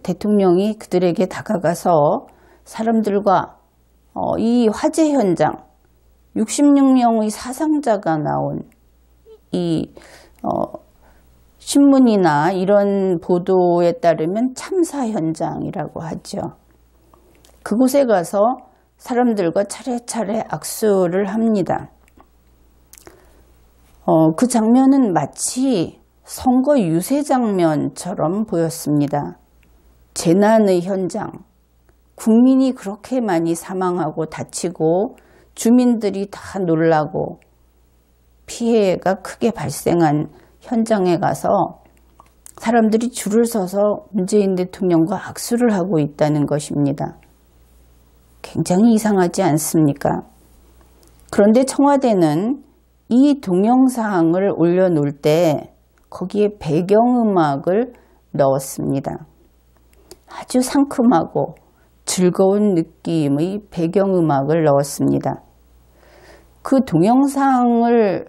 대통령이 그들에게 다가가서 사람들과 이 화재 현장 66명의 사상자가 나온 이 신문이나 이런 보도에 따르면 참사 현장이라고 하죠. 그곳에 가서 사람들과 차례차례 악수를 합니다. 그 장면은 마치 선거 유세 장면처럼 보였습니다. 재난의 현장, 국민이 그렇게 많이 사망하고 다치고 주민들이 다 놀라고 피해가 크게 발생한 현장에 가서 사람들이 줄을 서서 문재인 대통령과 악수를 하고 있다는 것입니다. 굉장히 이상하지 않습니까? 그런데 청와대는 이 동영상을 올려놓을 때 거기에 배경음악을 넣었습니다. 아주 상큼하고 즐거운 느낌의 배경음악을 넣었습니다. 그 동영상을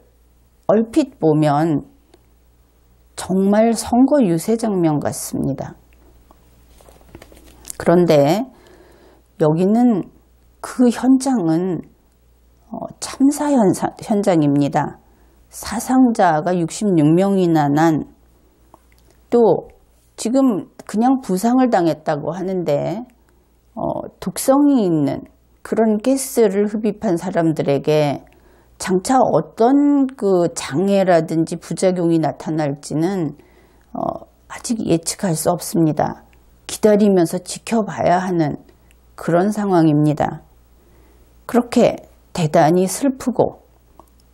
얼핏 보면 정말 선거 유세 장면 같습니다. 그런데 여기는 그 현장은 참사 현장입니다. 사상자가 66명이나 난, 또 지금 그냥 부상을 당했다고 하는데 독성이 있는 그런 가스를 흡입한 사람들에게 장차 어떤 그 장애라든지 부작용이 나타날지는 아직 예측할 수 없습니다. 기다리면서 지켜봐야 하는 그런 상황입니다. 그렇게 대단히 슬프고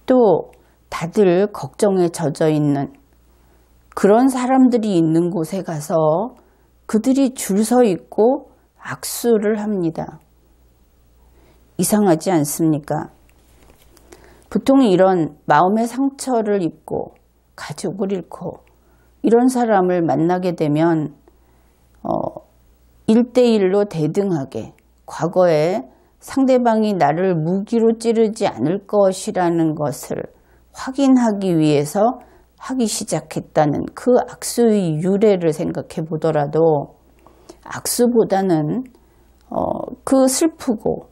또 다들 걱정에 젖어 있는 그런 사람들이 있는 곳에 가서 그들이 줄 서 있고 악수를 합니다. 이상하지 않습니까? 보통 이런 마음의 상처를 입고 가족을 잃고 이런 사람을 만나게 되면 1대1로 대등하게 과거에 상대방이 나를 무기로 찌르지 않을 것이라는 것을 확인하기 위해서 하기 시작했다는 그 악수의 유래를 생각해 보더라도 악수보다는 그 슬프고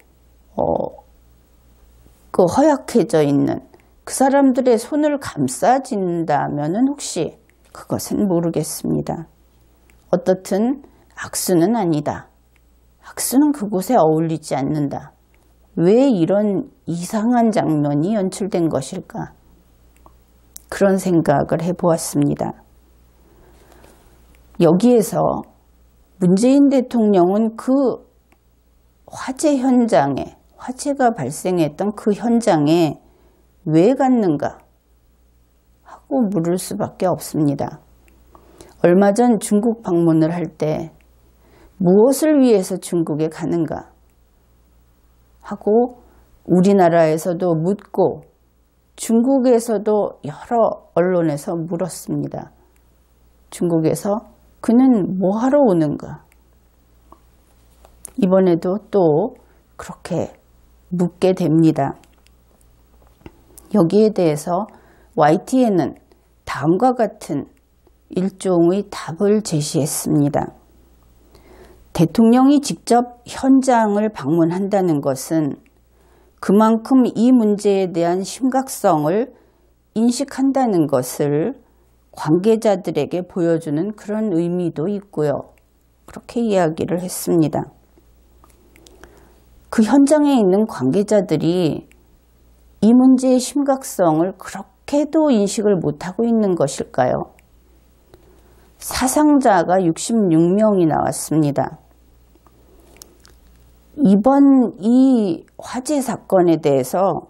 그 허약해져 있는 그 사람들의 손을 감싸진다면은 혹시 그것은 모르겠습니다. 어떻든 악수는 아니다. 악수는 그곳에 어울리지 않는다. 왜 이런 이상한 장면이 연출된 것일까? 그런 생각을 해보았습니다. 여기에서 문재인 대통령은 그 화재 현장에, 화재가 발생했던 그 현장에 왜 갔는가 하고 물을 수밖에 없습니다. 얼마 전 중국 방문을 할 때 무엇을 위해서 중국에 가는가 하고 우리나라에서도 묻고 중국에서도 여러 언론에서 물었습니다. 중국에서 그는 뭐하러 오는가? 이번에도 또 그렇게 묻게 됩니다. 여기에 대해서 YTN은 다음과 같은 일종의 답을 제시했습니다. 대통령이 직접 현장을 방문한다는 것은 그만큼 이 문제에 대한 심각성을 인식한다는 것을 관계자들에게 보여주는 그런 의미도 있고요. 그렇게 이야기를 했습니다. 그 현장에 있는 관계자들이 이 문제의 심각성을 그렇게도 인식을 못하고 있는 것일까요? 사상자가 66명이 나왔습니다. 이번 이 화재 사건에 대해서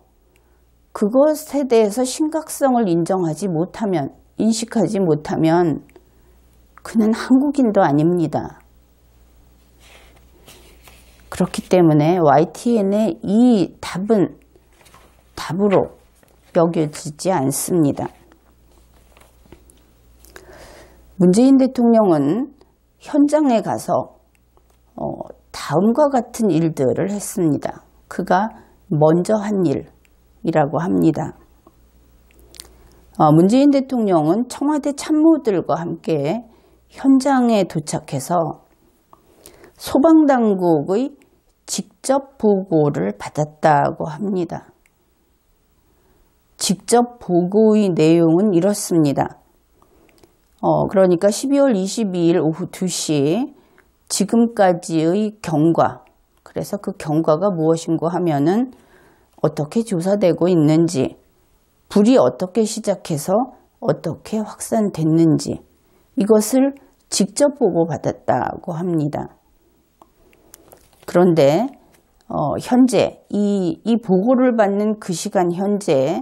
그것에 대해서 심각성을 인정하지 못하면, 인식하지 못하면 그는 한국인도 아닙니다. 그렇기 때문에 YTN의 이 답은 답으로 여겨지지 않습니다. 문재인 대통령은 현장에 가서 다음과 같은 일들을 했습니다. 그가 먼저 한 일이라고 합니다. 문재인 대통령은 청와대 참모들과 함께 현장에 도착해서 소방당국의 직접 보고를 받았다고 합니다. 직접 보고의 내용은 이렇습니다. 그러니까 12월 22일 오후 2시 지금까지의 경과, 그래서 그 경과가 무엇인고 하면은 어떻게 조사되고 있는지, 불이 어떻게 시작해서 어떻게 확산됐는지 이것을 직접 보고받았다고 합니다. 그런데 현재 이 보고를 받는 그 시간 현재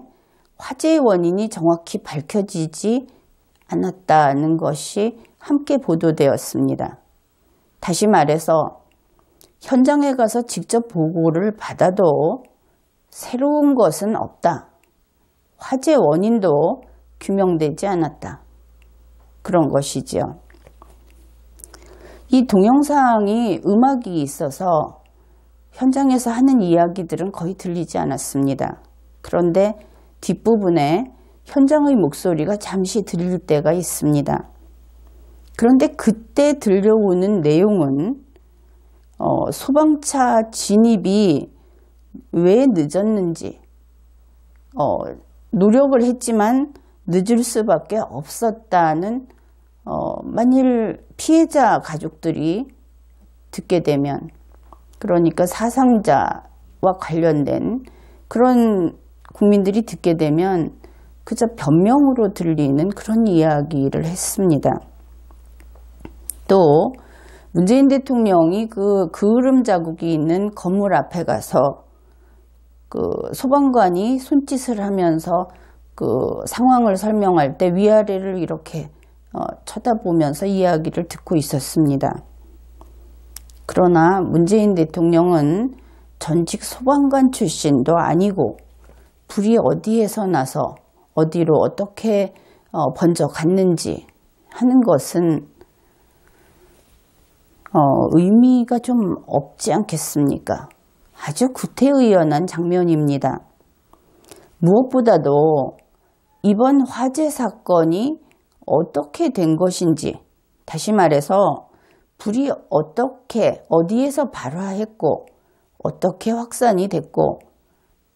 화재의 원인이 정확히 밝혀지지 않았다는 것이 함께 보도되었습니다. 다시 말해서 현장에 가서 직접 보고를 받아도 새로운 것은 없다. 화재 원인도 규명되지 않았다. 그런 것이지요. 이 동영상이 음악이 있어서 현장에서 하는 이야기들은 거의 들리지 않았습니다. 그런데 뒷부분에 현장의 목소리가 잠시 들릴 때가 있습니다. 그런데 그때 들려오는 내용은 소방차 진입이 왜 늦었는지, 노력을 했지만 늦을 수밖에 없었다는 만일 피해자 가족들이 듣게 되면, 그러니까 사상자와 관련된 그런 국민들이 듣게 되면 그저 변명으로 들리는 그런 이야기를 했습니다. 또 문재인 대통령이 그 그을음 자국이 있는 건물 앞에 가서 그 소방관이 손짓을 하면서 그 상황을 설명할 때 위아래를 이렇게 쳐다보면서 이야기를 듣고 있었습니다. 그러나 문재인 대통령은 전직 소방관 출신도 아니고 불이 어디에서 나서 어디로 어떻게 번져 갔는지 하는 것은 의미가 좀 없지 않겠습니까? 아주 구태의연한 장면입니다. 무엇보다도 이번 화재 사건이 어떻게 된 것인지, 다시 말해서 불이 어떻게 어디에서 발화했고 어떻게 확산이 됐고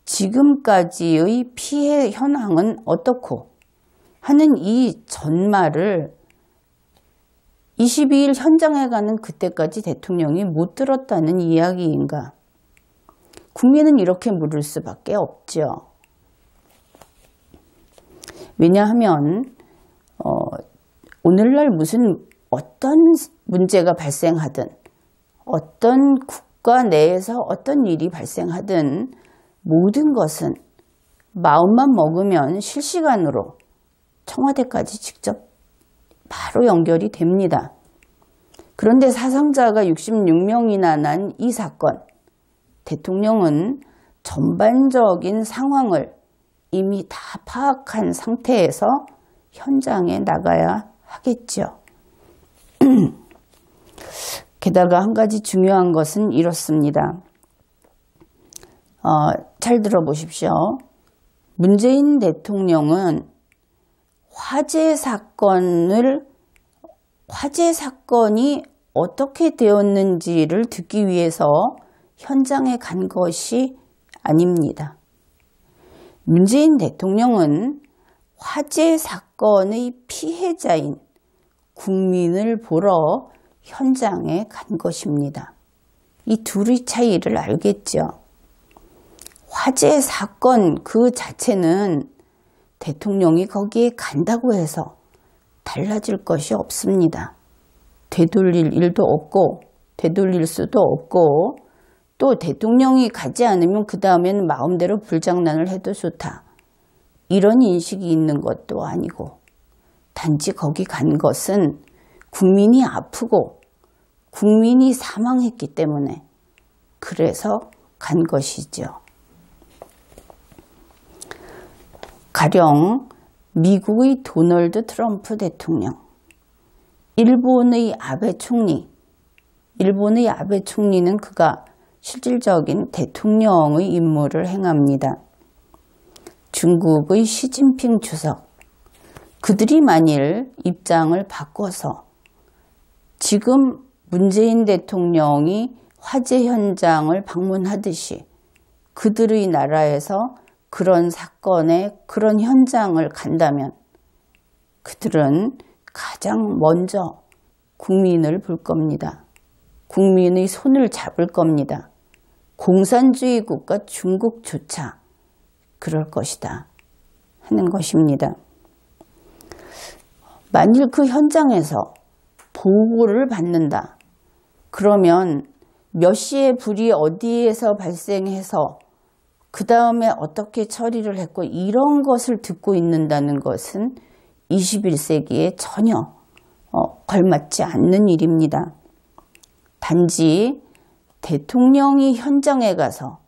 지금까지의 피해 현황은 어떻고 하는 이 전말을 22일 현장에 가는 그때까지 대통령이 못 들었다는 이야기인가? 국민은 이렇게 물을 수밖에 없죠. 왜냐하면 오늘날 어떤 문제가 발생하든 어떤 국가 내에서 어떤 일이 발생하든 모든 것은 마음만 먹으면 실시간으로 청와대까지 직접 바로 연결이 됩니다. 그런데 사상자가 66명이나 난 이 사건, 대통령은 전반적인 상황을 이미 다 파악한 상태에서 현장에 나가야 하겠죠. 게다가 한 가지 중요한 것은 이렇습니다. 잘 들어보십시오. 문재인 대통령은 화재 사건이 어떻게 되었는지를 듣기 위해서 현장에 간 것이 아닙니다. 문재인 대통령은 화재 사건의 피해자인 국민을 보러 현장에 간 것입니다. 이 둘의 차이를 알겠죠. 화재 사건 그 자체는 대통령이 거기에 간다고 해서 달라질 것이 없습니다. 되돌릴 일도 없고 되돌릴 수도 없고 또 대통령이 가지 않으면 그 다음에는 마음대로 불장난을 해도 좋다. 이런 인식이 있는 것도 아니고 단지 거기 간 것은 국민이 아프고 국민이 사망했기 때문에 그래서 간 것이죠. 가령 미국의 도널드 트럼프 대통령, 일본의 아베 총리는 그가 실질적인 대통령의 임무를 행합니다. 중국의 시진핑 주석, 그들이 만일 입장을 바꿔서 지금 문재인 대통령이 화재 현장을 방문하듯이 그들의 나라에서 그런 사건의 그런 현장을 간다면 그들은 가장 먼저 국민을 볼 겁니다. 국민의 손을 잡을 겁니다. 공산주의 국가 중국조차 그럴 것이다 하는 것입니다. 만일 그 현장에서 보고를 받는다. 그러면 몇 시에 불이 어디에서 발생해서 그 다음에 어떻게 처리를 했고 이런 것을 듣고 있는다는 것은 21세기에 전혀 걸맞지 않는 일입니다. 단지 대통령이 현장에 가서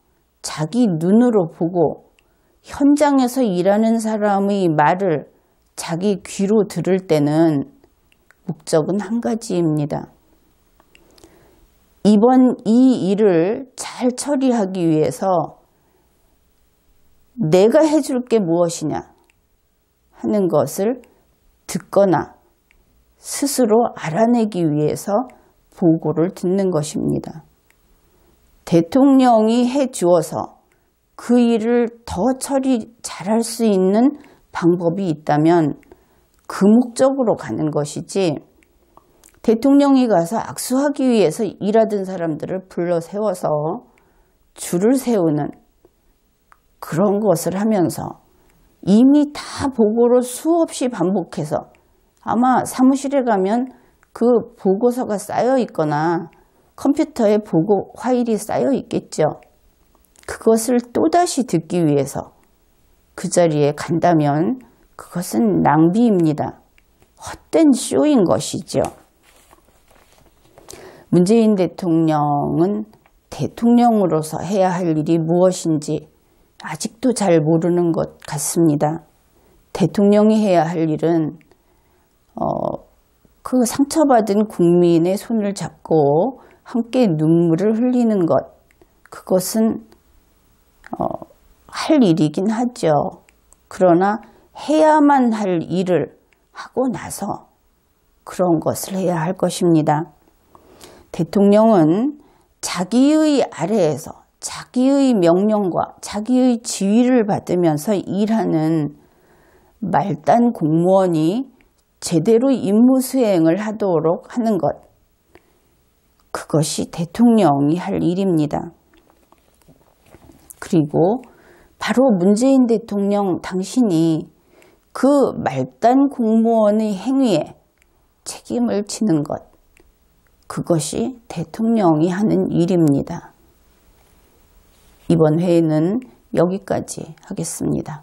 자기 눈으로 보고 현장에서 일하는 사람의 말을 자기 귀로 들을 때는 목적은 한 가지입니다. 이번 이 일을 잘 처리하기 위해서 내가 해줄 게 무엇이냐 하는 것을 듣거나 스스로 알아내기 위해서 보고를 듣는 것입니다. 대통령이 해주어서 그 일을 더 처리 잘할 수 있는 방법이 있다면 그 목적으로 가는 것이지 대통령이 가서 악수하기 위해서 일하던 사람들을 불러 세워서 줄을 세우는 그런 것을 하면서 이미 다 보고로 수없이 반복해서 아마 사무실에 가면 그 보고서가 쌓여 있거나 컴퓨터에 보고 파일이 쌓여 있겠죠. 그것을 또다시 듣기 위해서 그 자리에 간다면 그것은 낭비입니다. 헛된 쇼인 것이죠. 문재인 대통령은 대통령으로서 해야 할 일이 무엇인지 아직도 잘 모르는 것 같습니다. 대통령이 해야 할 일은 그 상처받은 국민의 손을 잡고 함께 눈물을 흘리는 것, 그것은 할 일이긴 하죠. 그러나 해야만 할 일을 하고 나서 그런 것을 해야 할 것입니다. 대통령은 자기의 아래에서 자기의 명령과 자기의 지휘를 받으면서 일하는 말단 공무원이 제대로 임무 수행을 하도록 하는 것, 그것이 대통령이 할 일입니다. 그리고 바로 문재인 대통령 당신이 그 말단 공무원의 행위에 책임을 지는 것, 그것이 대통령이 하는 일입니다. 이번 회의는 여기까지 하겠습니다.